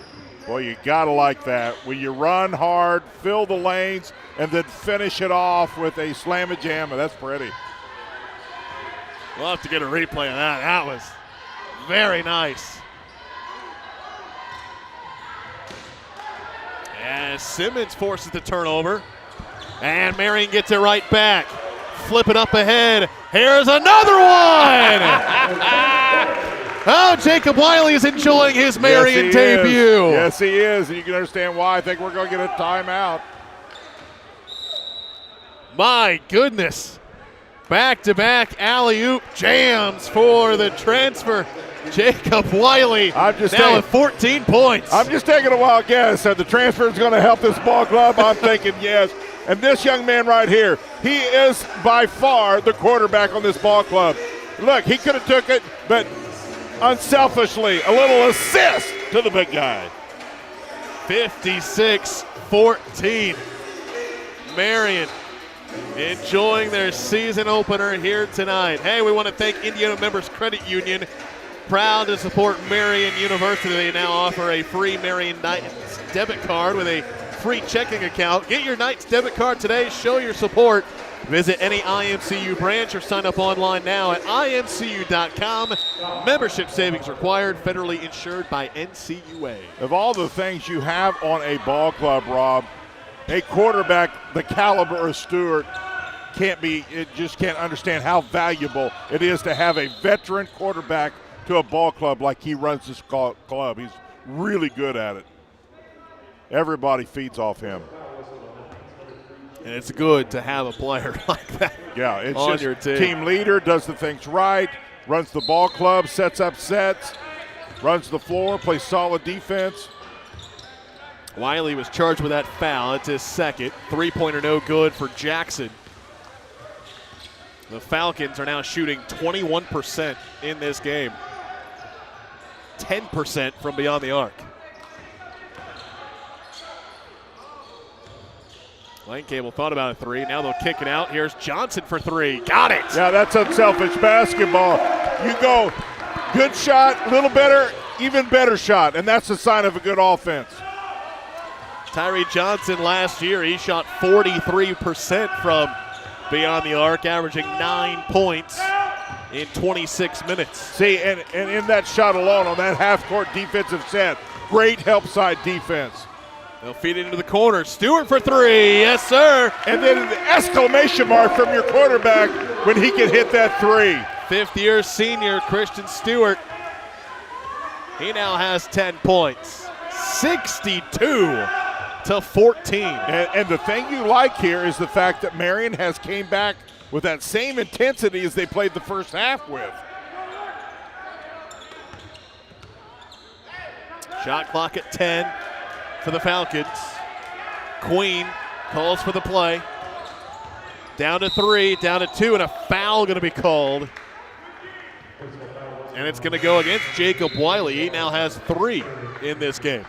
Boy, you got to like that. When you run hard, fill the lanes, and then finish it off with a slam-a-jamma. That's pretty. We'll have to get a replay of that. That was very nice. As Simmons forces the turnover. And Marian gets it right back. Flip it up ahead. Here's another one! Oh, Jacob Wiley is enjoying his Marian debut. Yes, he is. And you can understand why. I think we're going to get a timeout. My goodness. Back-to-back alley-oop jams for the transfer. Jacob Wiley now with 14 points. I'm just taking a wild guess that the transfer is going to help this ball club. I'm thinking yes. And this young man right here, he is by far the quarterback on this ball club. Look, he could have took it, but unselfishly, a little assist to the big guy. 56-14. Marian enjoying their season opener here tonight. Hey, we want to thank Indiana Members Credit Union. Proud to support Marian University. They now offer a free Marian Knights debit card with a free checking account. Get your Knights debit card today. Show your support. Visit any IMCU branch or sign up online now at imcu.com. Membership savings required. Federally insured by NCUA. Of all the things you have on a ball club, Rob, a quarterback the caliber of Stewart just can't understand how valuable it is to have a veteran quarterback to a ball club like he runs this club. He's really good at it. Everybody feeds off him. And it's good to have a player like that on just your team. Team leader, does the things right, runs the ball club, sets up sets, runs the floor, plays solid defense. Wiley was charged with that foul. It's his second. Three-pointer no good for Jackson. The Falcons are now shooting 21% in this game. 10% from beyond the arc. Lane Cable thought about a three. Now they'll kick it out. Here's Johnson for three. Got it. Yeah, that's unselfish basketball. You go good shot, little better, even better shot, and that's a sign of a good offense. Tyrae Johnson last year, he shot 43% from beyond the arc, averaging 9 points in 26 minutes. See, and in that shot alone on that half-court defensive set, great help side defense. They'll feed it into the corner. Stewart for three. Yes, sir. And then an exclamation mark from your quarterback when he can hit that three. Fifth-year senior Christian Stewart. He now has 10 points. 62-14. And the thing you like here is the fact that Marian has came back with that same intensity as they played the first half with. Shot clock at 10 for the Falcons. Queen calls for the play. Down to three, down to two, and a foul going to be called. And it's going to go against Jacob Wiley. He now has 3 in this game.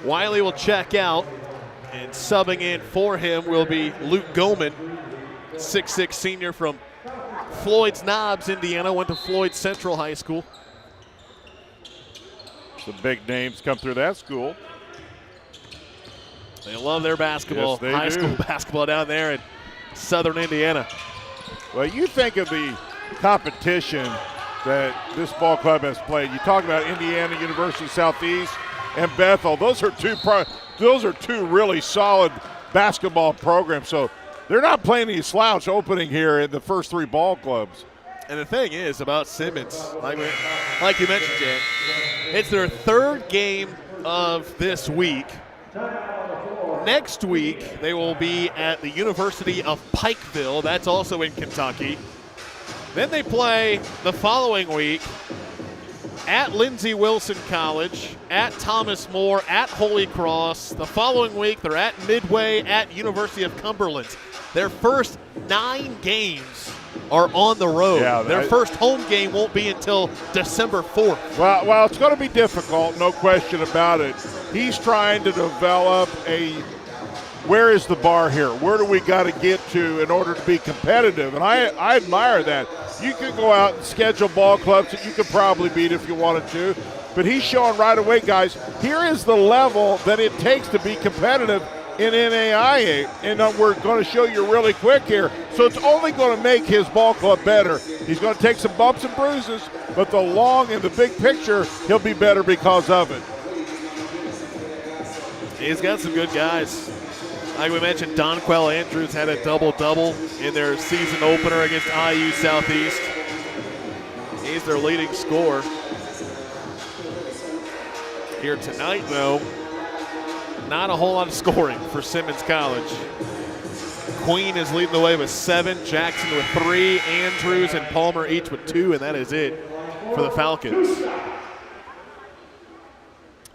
Wiley will check out, and subbing in for him will be Luke Goman, 6'6" senior from Floyd's Knobs, Indiana, went to Floyd Central High School. Some big names come through that school. They love their basketball, yes, high school basketball down there in southern Indiana. Well, you think of the competition that this ball club has played. You talk about Indiana University Southeast and Bethel. Those are two really solid basketball programs. So they're not playing any slouch opening here in the first 3 ball clubs. And the thing is about Simmons, like you mentioned, Jan, it's their 3rd game of this week. Next week, they will be at the University of Pikeville. That's also in Kentucky. Then they play the following week at Lindsey Wilson College, at Thomas More, at Holy Cross. The following week, they're at Midway, at University of Cumberland. Their first 9 games are on the road. Yeah, their first home game won't be until December 4th. Well, it's going to be difficult, no question about it. He's trying to develop where is the bar here? Where do we got to get to in order to be competitive? And I admire that. You could go out and schedule ball clubs that you could probably beat if you wanted to. But he's showing right away, guys, here is the level that it takes to be competitive. in NAIA, and we're going to show you really quick here. So it's only going to make his ball club better. He's going to take some bumps and bruises, but the long and the big picture, he'll be better because of it. He's got some good guys. Like we mentioned, Donquell Andrews had a double-double in their season opener against IU Southeast. He's their leading scorer. Here tonight, though, not a whole lot of scoring for Simmons College. Queen is leading the way with 7, Jackson with 3, Andrews and Palmer each with 2, and that is it for the Falcons.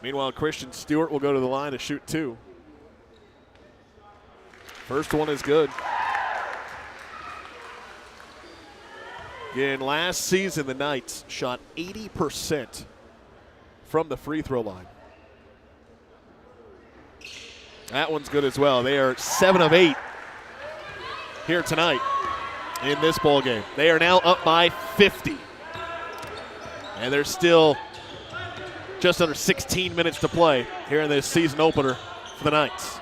Meanwhile, Christian Stewart will go to the line to shoot 2. First one is good. Again, last season, the Knights shot 80% from the free throw line. That one's good as well. They are 7 of 8 here tonight in this ball game. They are now up by 50. And there's still just under 16 minutes to play here in this season opener for the Knights.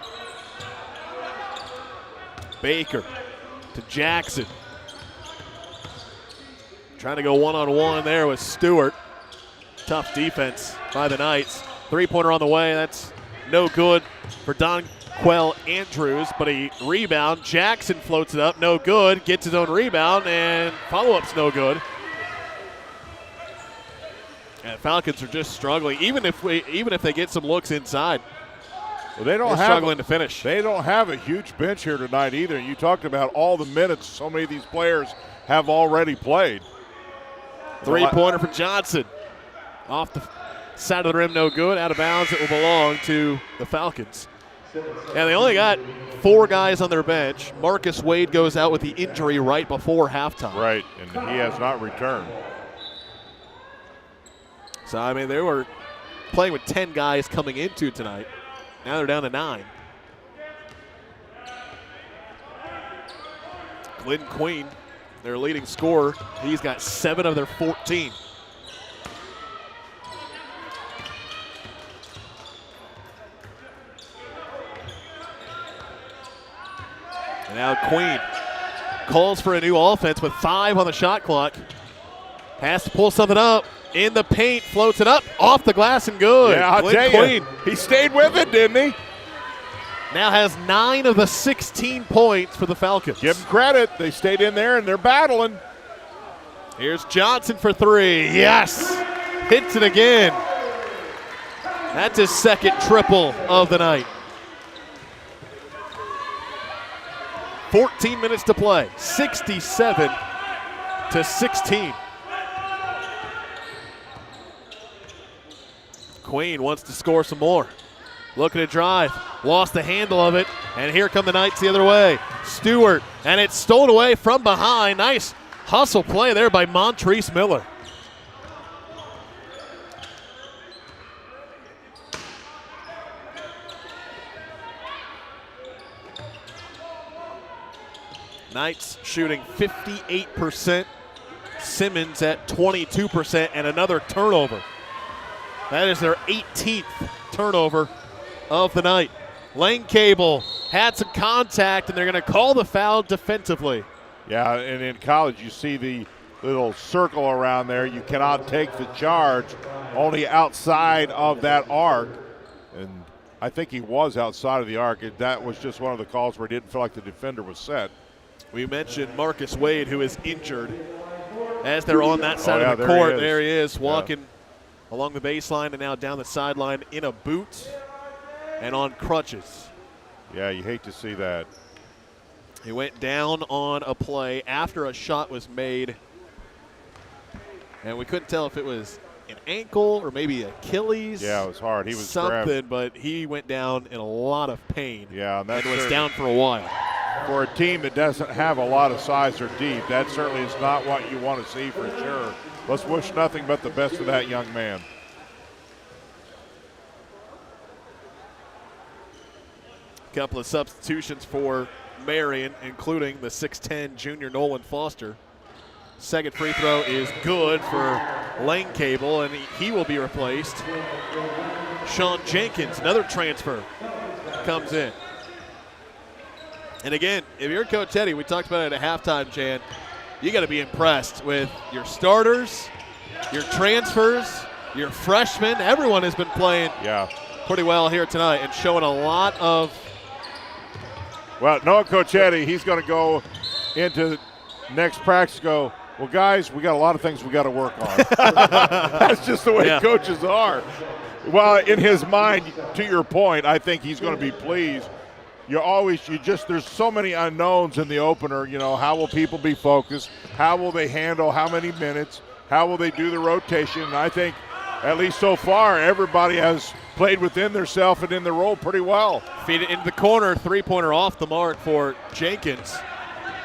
Baker to Jackson. Trying to go one-on-one there with Stewart. Tough defense by the Knights. Three-pointer on the way. That's no good for Donquell Andrews, but a rebound. Jackson floats it up. No good. Gets his own rebound, and follow-up's no good. And Falcons are just struggling. Even if they get some looks inside, well, they're struggling to finish. They don't have a huge bench here tonight either. You talked about all the minutes so many of these players have already played. Three-pointer for Johnson. Off the side of the rim, no good. Out of bounds, it will belong to the Falcons. And they only got 4 guys on their bench. Marcus Wade goes out with the injury right before halftime. Right, and he has not returned. So, I mean, they were playing with 10 guys coming into tonight. Now they're down to 9. Glenn Queen, their leading scorer, he's got 7 of their 14. And now Queen calls for a new offense with 5 on the shot clock. Has to pull something up. In the paint, floats it up, off the glass and good. Yeah, I'll tell you, he stayed with it, didn't he? Now has 9 of the 16 points for the Falcons. Give them credit. They stayed in there, and they're battling. Here's Johnson for 3. Yes! Hits it again. That's his second triple of the night. 14 minutes to play. 67-16. Queen wants to score some more. Looking to drive. Lost the handle of it. And here come the Knights the other way. Stewart. And it's stolen away from behind. Nice hustle play there by Montrese Miller. Knights shooting 58%. Simmons at 22% and another turnover. That is their 18th turnover of the night. Lane Cable had some contact, and they're going to call the foul defensively. Yeah, and in college you see the little circle around there. You cannot take the charge, only outside of that arc. And I think he was outside of the arc. That was just one of the calls where he didn't feel like the defender was set. We mentioned Marcus Wade, who is injured. As they're on that side of the court, there he is walking along the baseline and now down the sideline in a boot and on crutches. Yeah, you hate to see that. He went down on a play after a shot was made, and we couldn't tell if it was an ankle or maybe Achilles. Yeah, it was hard. He was something, grabbed. But he went down in a lot of pain. Yeah, and was down for a while. For a team that doesn't have a lot of size or deep, that certainly is not what you want to see for sure. Let's wish nothing but the best for that young man. A couple of substitutions for Marian, including the 6'10 junior Nolan Foster. Second free throw is good for Lane Cable, and he will be replaced. Sean Jenkins, another transfer, comes in. And again, if you're Coach Eddie, we talked about it at halftime, Jan, you got to be impressed with your starters, your transfers, your freshmen. Everyone has been playing pretty well here tonight and showing a lot of. Well, knowing Coach Eddie, he's going to go into next practice well, guys, we got a lot of things we got to work on. That's just the way coaches are. Well, in his mind, to your point, I think he's going to be pleased. There's so many unknowns in the opener. How will people be focused? How will they handle how many minutes? How will they do the rotation? And I think, at least so far, everybody has played within themselves and in the role pretty well. Feed it into the corner, three-pointer off the mark for Jenkins.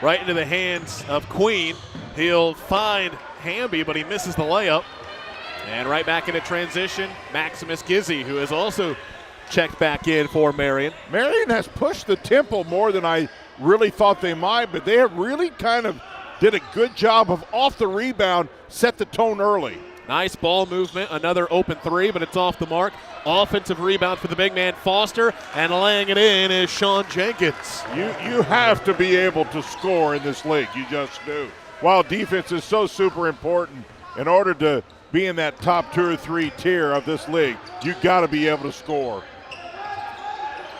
Right into the hands of Queen. He'll find Hamby, but he misses the layup. And right back into transition, Maximus Gizzi, who has also checked back in for Marian. Marian has pushed the tempo more than I really thought they might, but they have really kind of did a good job of off the rebound, set the tone early. Nice ball movement, another open three, but it's off the mark. Offensive rebound for the big man Foster, and laying it in is Sean Jenkins. You have to be able to score in this league. You just do. While defense is so super important, in order to be in that top 2 or 3 tier of this league, you got to be able to score.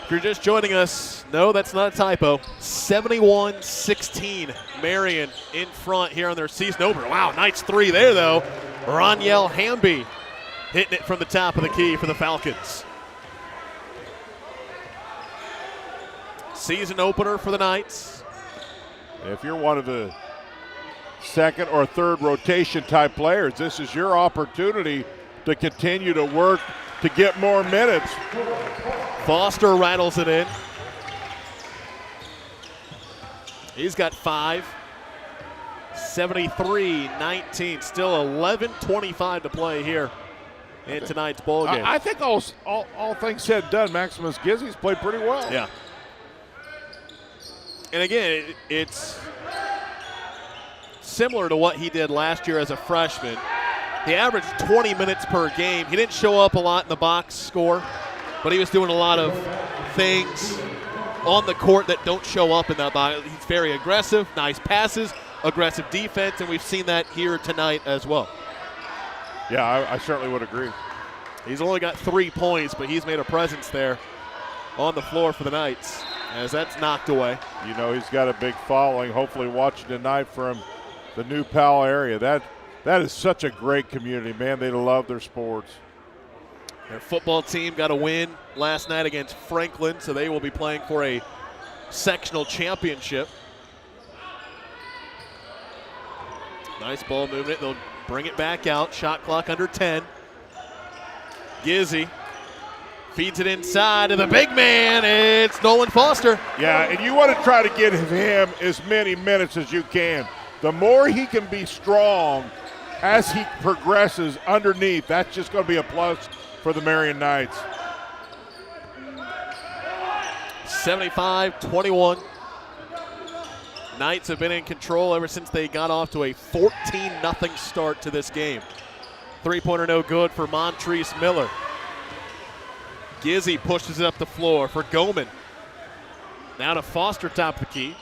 If you're just joining us, no, that's not a typo. 71-16, Marian in front here on their season opener. Wow, nice three there, though. Roniel Hamby hitting it from the top of the key for the Falcons. Season opener for the Knights. If you're one of the second or third rotation type players, this is your opportunity to continue to work to get more minutes. Foster rattles it in. He's got 5. 73-19. Still 11:25 to play here in tonight's ball game. I think all things said and done, Maximus Gizzi's played pretty well. Yeah. And again, it's similar to what he did last year as a freshman. He averaged 20 minutes per game. He didn't show up a lot in the box score, but he was doing a lot of things on the court that don't show up in that box. He's very aggressive, nice passes, aggressive defense, and we've seen that here tonight as well. Yeah, I certainly would agree. He's only got 3 points, but he's made a presence there on the floor for the Knights as that's knocked away. He's got a big following, hopefully watching tonight from the New Pal area. That is such a great community, man. They love their sports. Their football team got a win last night against Franklin, so they will be playing for a sectional championship. Nice ball movement. They'll bring it back out. Shot clock under 10. Gizzi feeds it inside to the big man. It's Nolan Foster. Yeah, and you want to try to get him as many minutes as you can. The more he can be strong as he progresses underneath, that's just going to be a plus for the Marian Knights. 75-21. Knights have been in control ever since they got off to a 14-0 start to this game. Three-pointer no good for Montrese Miller. Gizzi pushes it up the floor for Goman. Now to Foster, top of the key.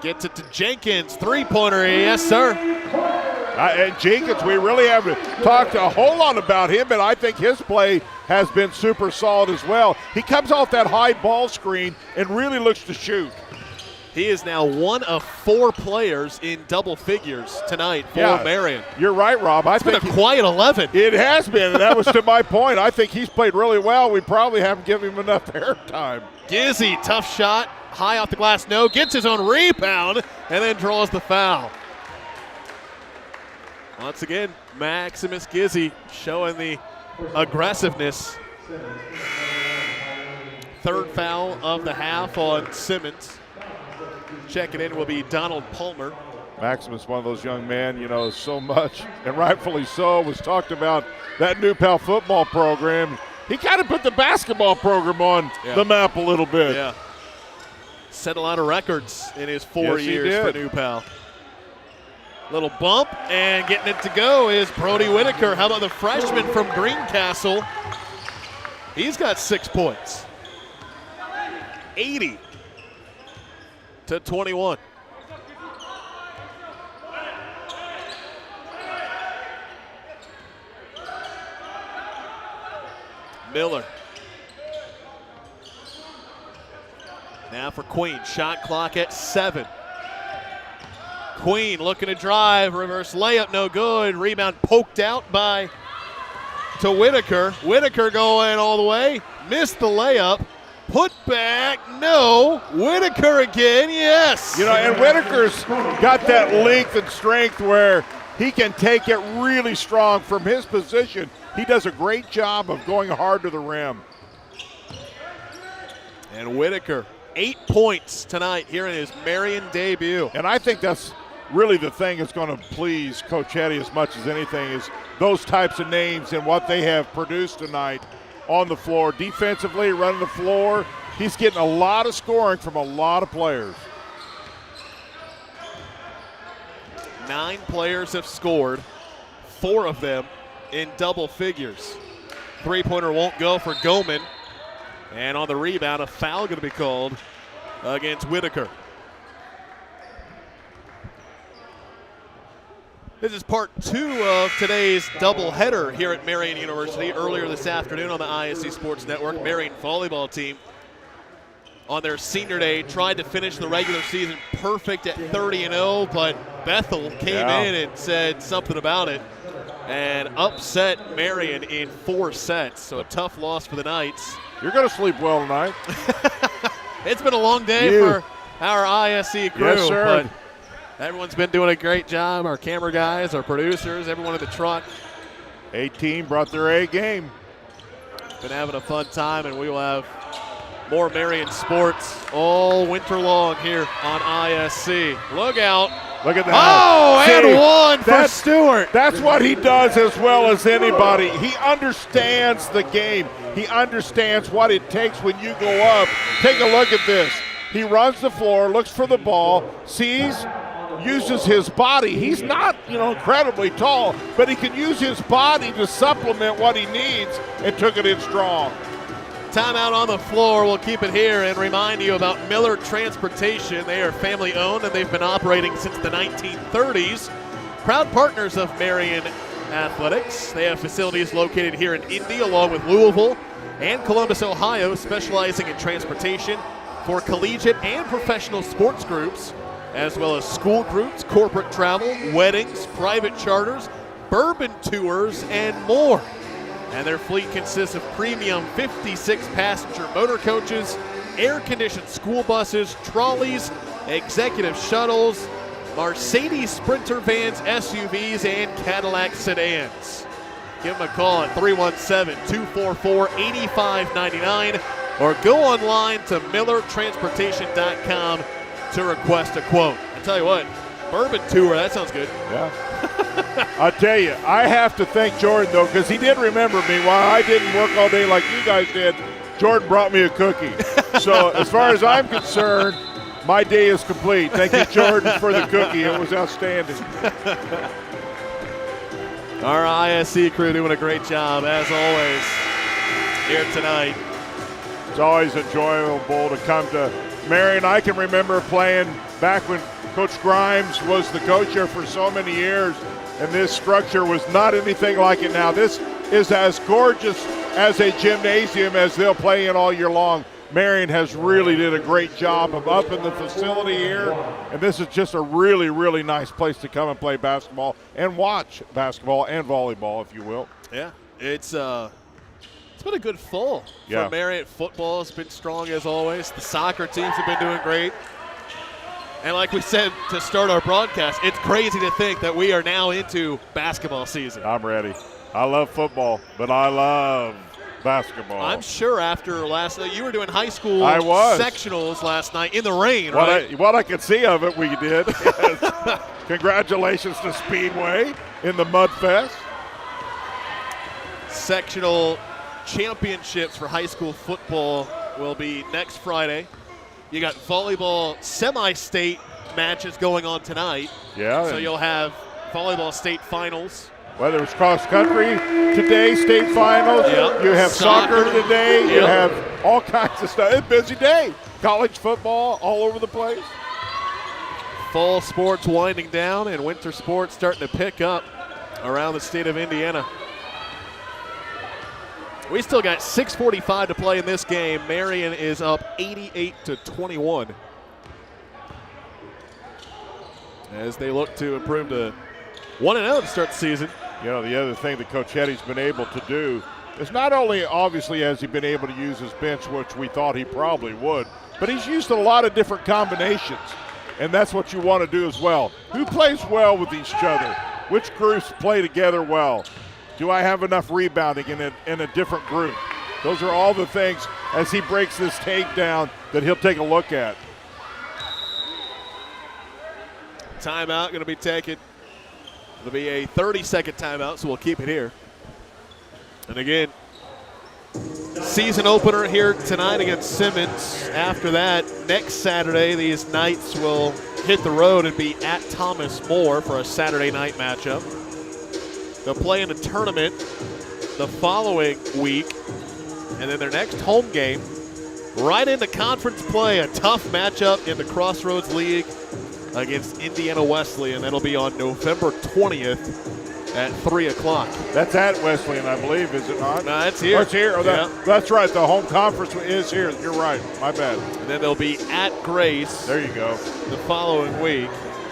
Gets it to Jenkins. Three-pointer, yes, sir. And Jenkins, we really haven't talked a whole lot about him, but I think his play has been super solid as well. He comes off that high ball screen and really looks to shoot. He is now one of 4 players in double figures tonight for Marian. You're right, Rob. It's been a quiet 11. It has been, and that was to my point. I think he's played really well. We probably haven't given him enough airtime. Gizzi, tough shot, high off the glass, no, gets his own rebound, and then draws the foul. Once again, Maximus Gizzi showing the aggressiveness. Third foul of the half on Simmons. Checking in will be Donald Palmer. Maximus, one of those young men, so much, and rightfully so, was talked about that New Pal football program. He kind of put the basketball program on the map a little bit. Yeah. Set a lot of records in his 4 years for New Pal. Little bump, and getting it to go is Brody Whitaker. How about the freshman from Greencastle? He's got 6 points. 80 to 21. Miller. Now for Queen. Shot clock at 7. Queen looking to drive. Reverse layup, no good. Rebound poked out to Whitaker. Whitaker going all the way. Missed the layup. Put back, no. Whitaker again, yes. And Whitaker's got that length and strength where he can take it really strong from his position. He does a great job of going hard to the rim. And Whitaker, 8 points tonight here in his Marian debut. And I think that's really the thing that's going to please Coach Eddie as much as anything is those types of names and what they have produced tonight on the floor. Defensively, running the floor, he's getting a lot of scoring from a lot of players. 9 players have scored, 4 of them in double figures. Three-pointer won't go for Goman. And on the rebound, a foul going to be called against Whitaker. This is part 2 of today's doubleheader here at Marian University. Earlier this afternoon on the ISC Sports Network, Marian volleyball team on their senior day tried to finish the regular season perfect at 30-0, but Bethel came in and said something about it and upset Marian in 4 sets. So a tough loss for the Knights. You're going to sleep well tonight. It's been a long day for our ISC crew. Yes, sir. But everyone's been doing a great job. Our camera guys, our producers, everyone in the truck. 18 brought their A game. Been having a fun time, and we will have more Marian sports all winter long here on ISC. Look out. Look at that. Oh, and one for Stewart. That's what he does as well as anybody. He understands the game. He understands what it takes when you go up. Take a look at this. He runs the floor, looks for the ball, sees, uses his body. He's not, incredibly tall, but he can use his body to supplement what he needs and took it in strong. Timeout on the floor. We'll keep it here and remind you about Miller Transportation. They are family owned and they've been operating since the 1930s. Proud partners of Marian Athletics. They have facilities located here in Indy along with Louisville and Columbus, Ohio, specializing in transportation for collegiate and professional sports groups, as well as school groups, corporate travel, weddings, private charters, bourbon tours, and more. And their fleet consists of premium 56-passenger motor coaches, air-conditioned school buses, trolleys, executive shuttles, Mercedes Sprinter vans, SUVs, and Cadillac sedans. Give them a call at 317-244-8599 or go online to millertransportation.com to request a quote. I tell you what, bourbon tour, that sounds good. Yeah. I'll tell you, I have to thank Jordan, though, because he did remember me. While I didn't work all day like you guys did, Jordan brought me a cookie. So as far as I'm concerned, my day is complete. Thank you, Jordan, for the cookie. It was outstanding. Our ISC crew doing a great job, as always, here tonight. It's always enjoyable to come to Marian. I can remember playing back when Coach Grimes was the coach here for so many years, and this structure was not anything like it now. This is as gorgeous as a gymnasium as they'll play in all year long. Marian has really did a great job of upping the facility here, and this is just a really, really nice place to come and play basketball and watch basketball and volleyball, if you will. Yeah, it's been a good fall for Marian. Football has been strong as always. The soccer teams have been doing great. And like we said to start our broadcast, it's crazy to think that we are now into basketball season. I'm ready. I love football, but I love basketball. I'm sure after last night, you were doing high school sectionals last night in the rain, right? What I could see of it, we did. Yes. Congratulations to Speedway in the Mud Fest. Sectional championships for high school football will be next Friday. You got volleyball semi-state matches going on tonight. Yeah. So you'll have volleyball state finals. Whether it's cross country today, state finals. Yep. You have soccer today. Yep. You have all kinds of stuff. It's a busy day. College football all over the place. Fall sports winding down and winter sports starting to pick up around the state of Indiana. We still got 6:45 to play in this game. Marian is up 88-21 as they look to improve to 1-0 to start the season. You know, the other thing that Coach Hetty's been able to do is not only obviously has he been able to use his bench, which we thought he probably would, but he's used a lot of different combinations, and that's what you want to do as well. Who plays well with each other? Which groups play together well? Do I have enough rebounding in a different group? Those are all the things as he breaks this tape down that he'll take a look at. Timeout going to be taken. It'll be a 30-second timeout, so we'll keep it here. And again, season opener here tonight against Simmons. After that, next Saturday, these Knights will hit the road and be at Thomas More for a Saturday night matchup. They'll play in a tournament the following week, and then their next home game, right into conference play, a tough matchup in the Crossroads League against Indiana Wesleyan. That'll be on November 20th at 3 o'clock. That's at Wesleyan, I believe, is it not? No, it's here. Oh, it's here. Oh, that's right. The home conference is here. You're right. My bad. And then they'll be at Grace. There you go. The following week.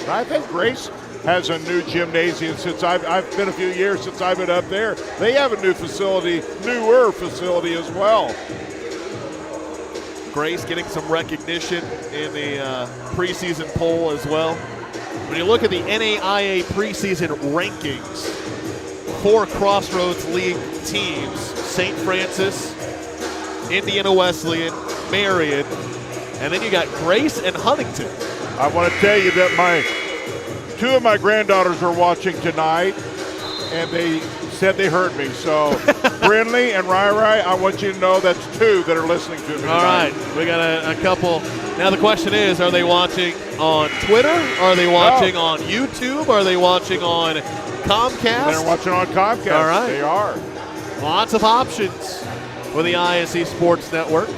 I think Grace has a new gymnasium since I've been a few years since I've been up there. They have a newer facility as well. Grace getting some recognition in the preseason poll as well. When you look at the NAIA preseason rankings, 4 Crossroads League teams, St. Francis, Indiana Wesleyan, Marian, and then you got Grace and Huntington. I want to tell you that 2 of my granddaughters are watching tonight, and they said they heard me. So, Brindley and Rai, I want you to know that's 2 that are listening to me. All right, we got a couple. Now the question is, are they watching on Twitter? Are they watching on YouTube? Are they watching on Comcast? They're watching on Comcast. All right. They are. Lots of options with the ISE Sports Network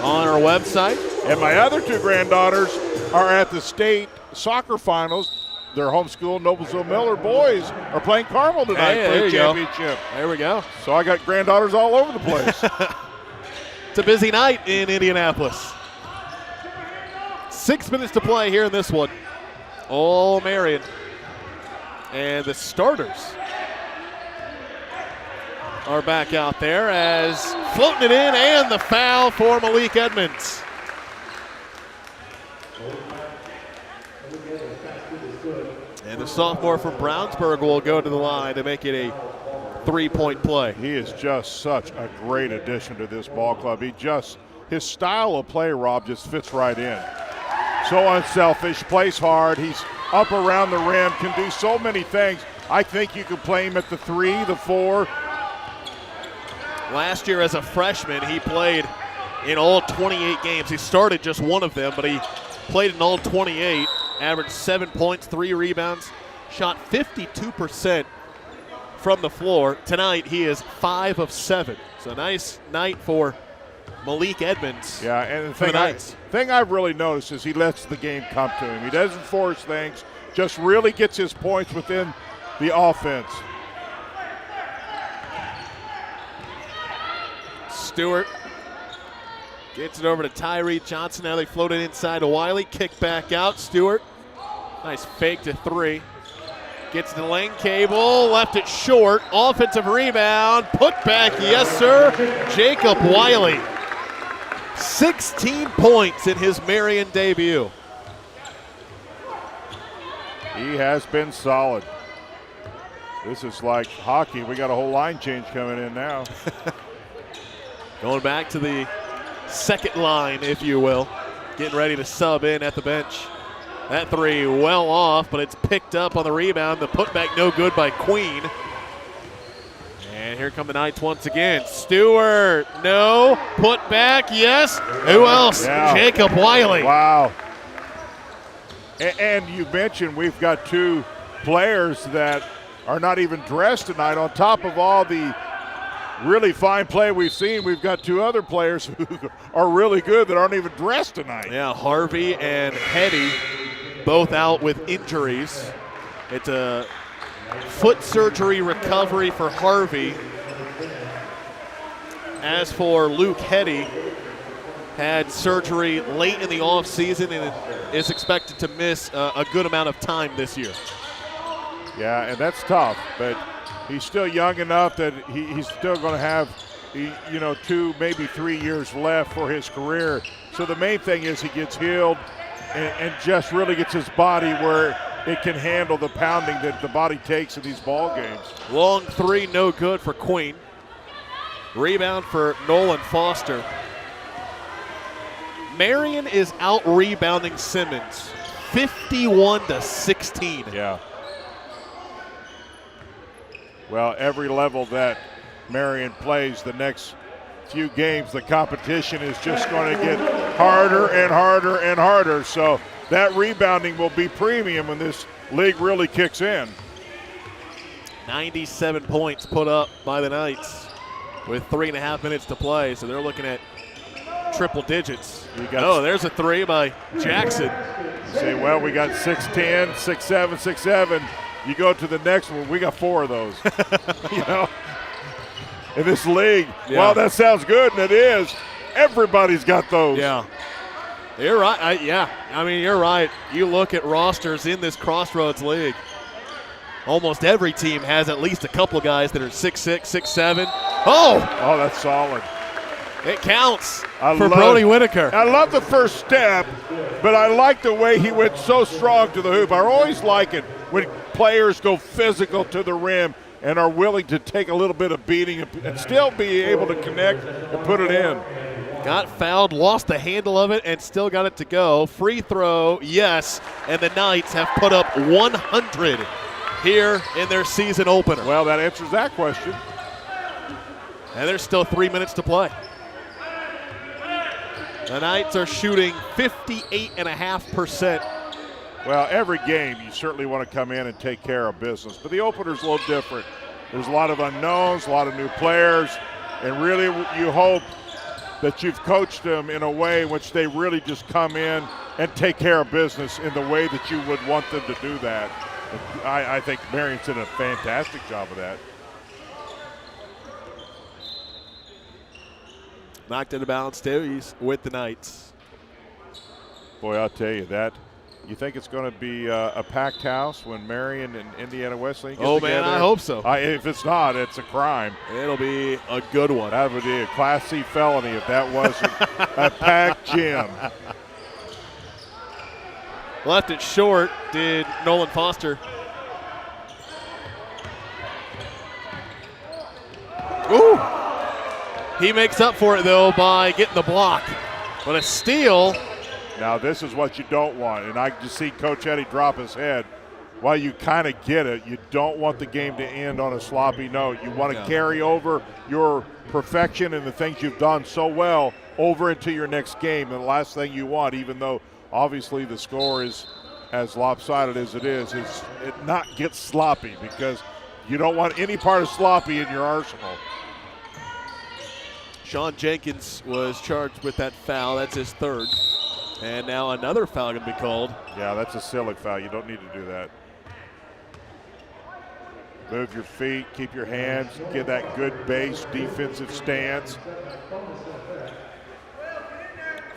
on our website. And my other 2 granddaughters are at the state soccer finals. Their homeschool Noblesville Miller boys are playing Carmel tonight for the championship. There we go. So I got granddaughters all over the place. It's a busy night in Indianapolis. 6 minutes to play here in this one. All Marian. And the starters are back out there as floating it in, and the foul for Malik Edmonds. And the sophomore from Brownsburg will go to the line to make it a 3-point play. He is just such a great addition to this ball club. His style of play, Rob, just fits right in. So unselfish, plays hard. He's up around the rim, can do so many things. I think you could play him at the 3, the 4. Last year as a freshman, he played in all 28 games. He started just one of them, but he played in all 28, averaged 7 points, 3 rebounds, shot 52% from the floor. Tonight, he is 5 of 7. So nice night for Malik Edmonds. Yeah, and the thing I've really noticed is he lets the game come to him. He doesn't force things, just really gets his points within the offense. Stewart gets it over to Tyrae Johnson. Now they float it inside to Wiley. Kick back out. Stewart. Nice fake to 3. Gets the lane cable. Left it short. Offensive rebound. Put back. Yes, sir. Jacob Wiley. 16 points in his Marian debut. He has been solid. This is like hockey. We got a whole line change coming in now. Going back to the second line, if you will. Getting ready to sub in at the bench. That 3 well off, but it's picked up on the rebound. The putback no good by Queen. And here come the Knights once again. Stewart, no. Put back, yes. Who else? Yeah. Jacob Wiley. Wow. And you mentioned we've got 2 players that are not even dressed tonight. On top of all the really fine play we've seen, we've got 2 other players who are really good that aren't even dressed tonight. Yeah, Harvey and Hetty both out with injuries. It's a foot surgery recovery for Harvey. As for Luke Hetty, had surgery late in the offseason and is expected to miss a good amount of time this year. Yeah, and that's tough, but he's still young enough that he's still going to have, 2, maybe 3 years left for his career. So the main thing is he gets healed and just really gets his body where it can handle the pounding that the body takes in these ball games. Long three, no good for Queen. Rebound for Nolan Foster. Marian is out-rebounding Simmons, 51-16. Yeah. Well, every level that Marian plays the next few games, the competition is just going to get harder and harder and harder. So that rebounding will be premium when this league really kicks in. 97 points put up by the Knights with 3.5 minutes to play. So they're looking at triple digits. There's a three by Jackson. Say, well, we got 6'10", 6'7", 6'7". You go to the next one, we got 4 of those. In this league, well, that sounds good, and it is. Everybody's got those. Yeah. You're right. You're right. You look at rosters in this Crossroads League. Almost every team has at least a couple of guys that are 6'6", 6'7". Oh, that's solid. It counts for Brody Whitaker. I love the first step, but I like the way he went so strong to the hoop. I always like it when players go physical to the rim and are willing to take a little bit of beating and still be able to connect and put it in. Got fouled, lost the handle of it, and still got it to go. Free throw, yes, and the Knights have put up 100 here in their season opener. Well, that answers that question. And there's still 3 minutes to play. The Knights are shooting 58.5%. Well, every game you certainly want to come in and take care of business, but the opener's a little different. There's a lot of unknowns, a lot of new players, and really you hope that you've coached them in a way in which they really just come in and take care of business in the way that you would want them to do that. I think Marian's did a fantastic job of that. Knocked into balance too. He's with the Knights. Boy, I'll tell you that. You think it's going to be a packed house when Marian and Indiana Wesleyan get together? Man, I hope so. If it's not, it's a crime. It'll be a good one. That would be a Class C felony if that wasn't a packed gym. Left it short, did Nolan Foster. Ooh! He makes up for it, though, by getting the block. But a steal. Now, this is what you don't want, and I just see Coach Eddie drop his head. While you kind of get it, you don't want the game to end on a sloppy note. You want to carry over your perfection and the things you've done so well over into your next game. And the last thing you want, even though obviously the score is as lopsided as it is it not get sloppy, because you don't want any part of sloppy in your arsenal. Sean Jenkins was charged with that foul. That's his third. And now another foul going to be called. Yeah, that's a silly foul. You don't need to do that. Move your feet, keep your hands, get that good base defensive stance.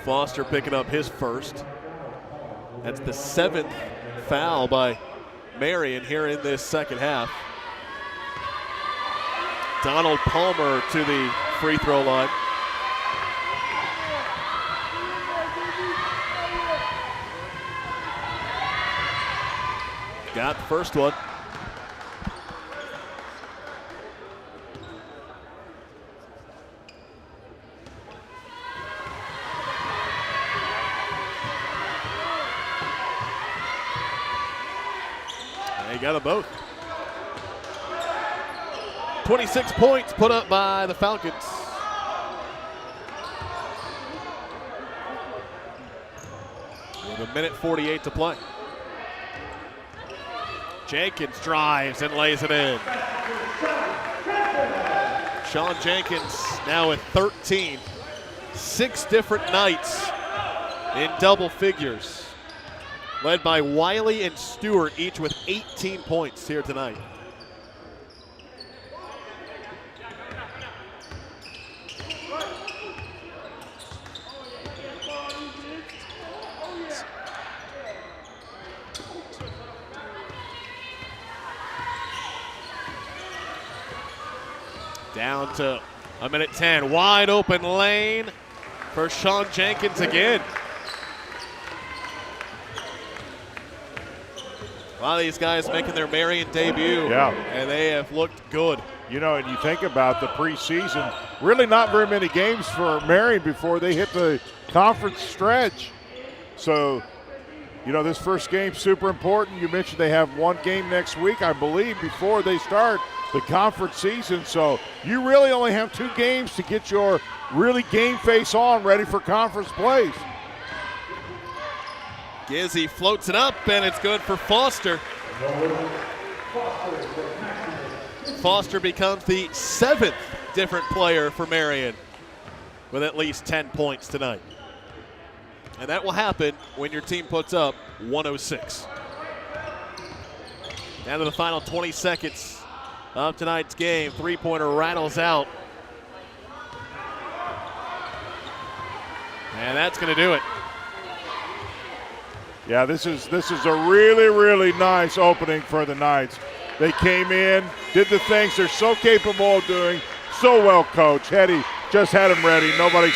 Foster picking up his first. That's the 7th foul by Marian here in this second half. Donald Palmer to the free throw line. Got the first one. They got them both. 26 points put up by the Falcons. With 1:48 to play. Jenkins drives and lays it in. Sean Jenkins now with 13. 6 different nights in double figures. led by Wiley and Stewart, each with 18 points here tonight. Down to a minute 10. Wide open lane for Sean Jenkins again. A lot of these guys making their Marian debut. Yeah. And they have looked good. You know, and you think about the preseason, really not very many games for Marian before they hit the conference stretch. So, you know, this first game's super important. You mentioned they have one game next week, I believe, before they start the conference season. So you really only have 2 games to get your really game face on ready for conference plays. Gizzy floats it up, and it's good for Foster. Foster becomes the 7th different player for Marian with at least 10 points tonight. And that will happen when your team puts up 106. Down to the final 20 seconds of tonight's game. Three-pointer rattles out. And that's going to do it. Yeah, this is a really, really nice opening for the Knights. They came in, did the things they're so capable of doing, so well coached. Hetty just had them ready. Nobody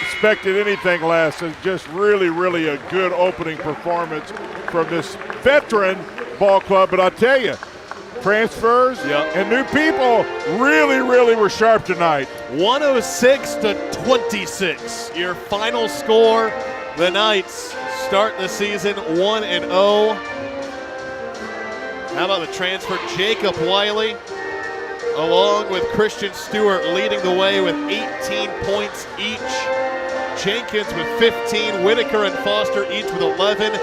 expected anything less. It's just really, really a good opening performance from this veteran ball club. But I'll tell you, transfers and new people really, really were sharp tonight. 106-26, your final score. The Knights start the season 1-0. How about the transfer? Jacob Wiley, along with Christian Stewart, leading the way with 18 points each. Jenkins with 15, Whitaker and Foster each with 11,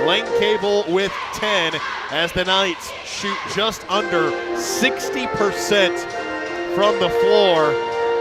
Lane Cable with 10, as the Knights shoot just under 60% from the floor,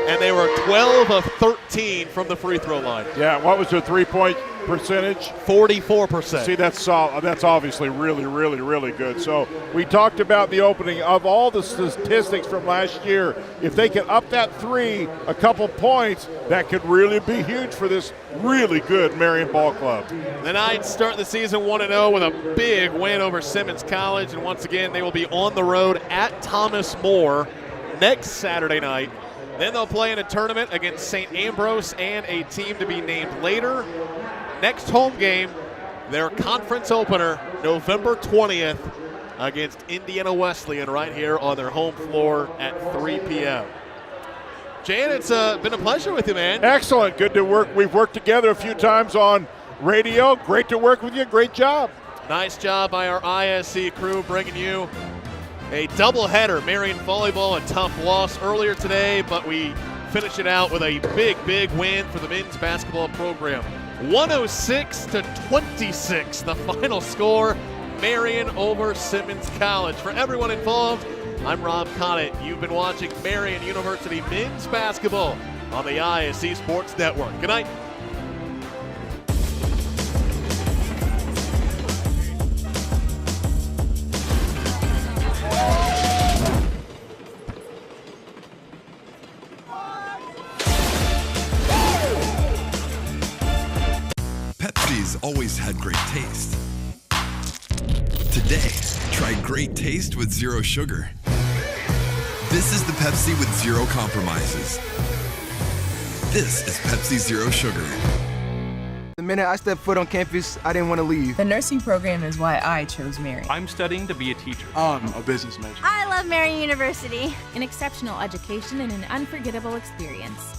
and they were 12 of 13 from the free throw line. Yeah, what was their three-point percentage? 44%. See, that's solid. That's obviously really, really, really good. So we talked about the opening of all the statistics from last year. If they can up that three a couple points, that could really be huge for this really good Marian ball club. The Knights start the season 1-0 with a big win over Simmons College, and once again they will be on the road at Thomas More next Saturday night. Then they'll play in a tournament against St. Ambrose and a team to be named later. Next home game, their conference opener, November 20th against Indiana Wesleyan right here on their home floor at 3 p.m. Jan, it's been a pleasure with you, man. Excellent. Good to work. We've worked together a few times on radio. Great to work with you. Great job. Nice job by our ISC crew bringing you a doubleheader. Marian volleyball, a tough loss earlier today, but we finish it out with a big, big win for the men's basketball program. 106-26, the final score. Marian over Simmons College. For everyone involved, I'm Rob Connett. You've been watching Marian University men's basketball on the ISC Sports Network. Good night. Pepsi's always had great taste. Today, try great taste with zero sugar. This is the Pepsi with zero compromises. This is Pepsi Zero Sugar. The minute I stepped foot on campus, I didn't want to leave. The nursing program is why I chose Marian. I'm studying to be a teacher. I'm a business major. I love Marian University. An exceptional education and an unforgettable experience.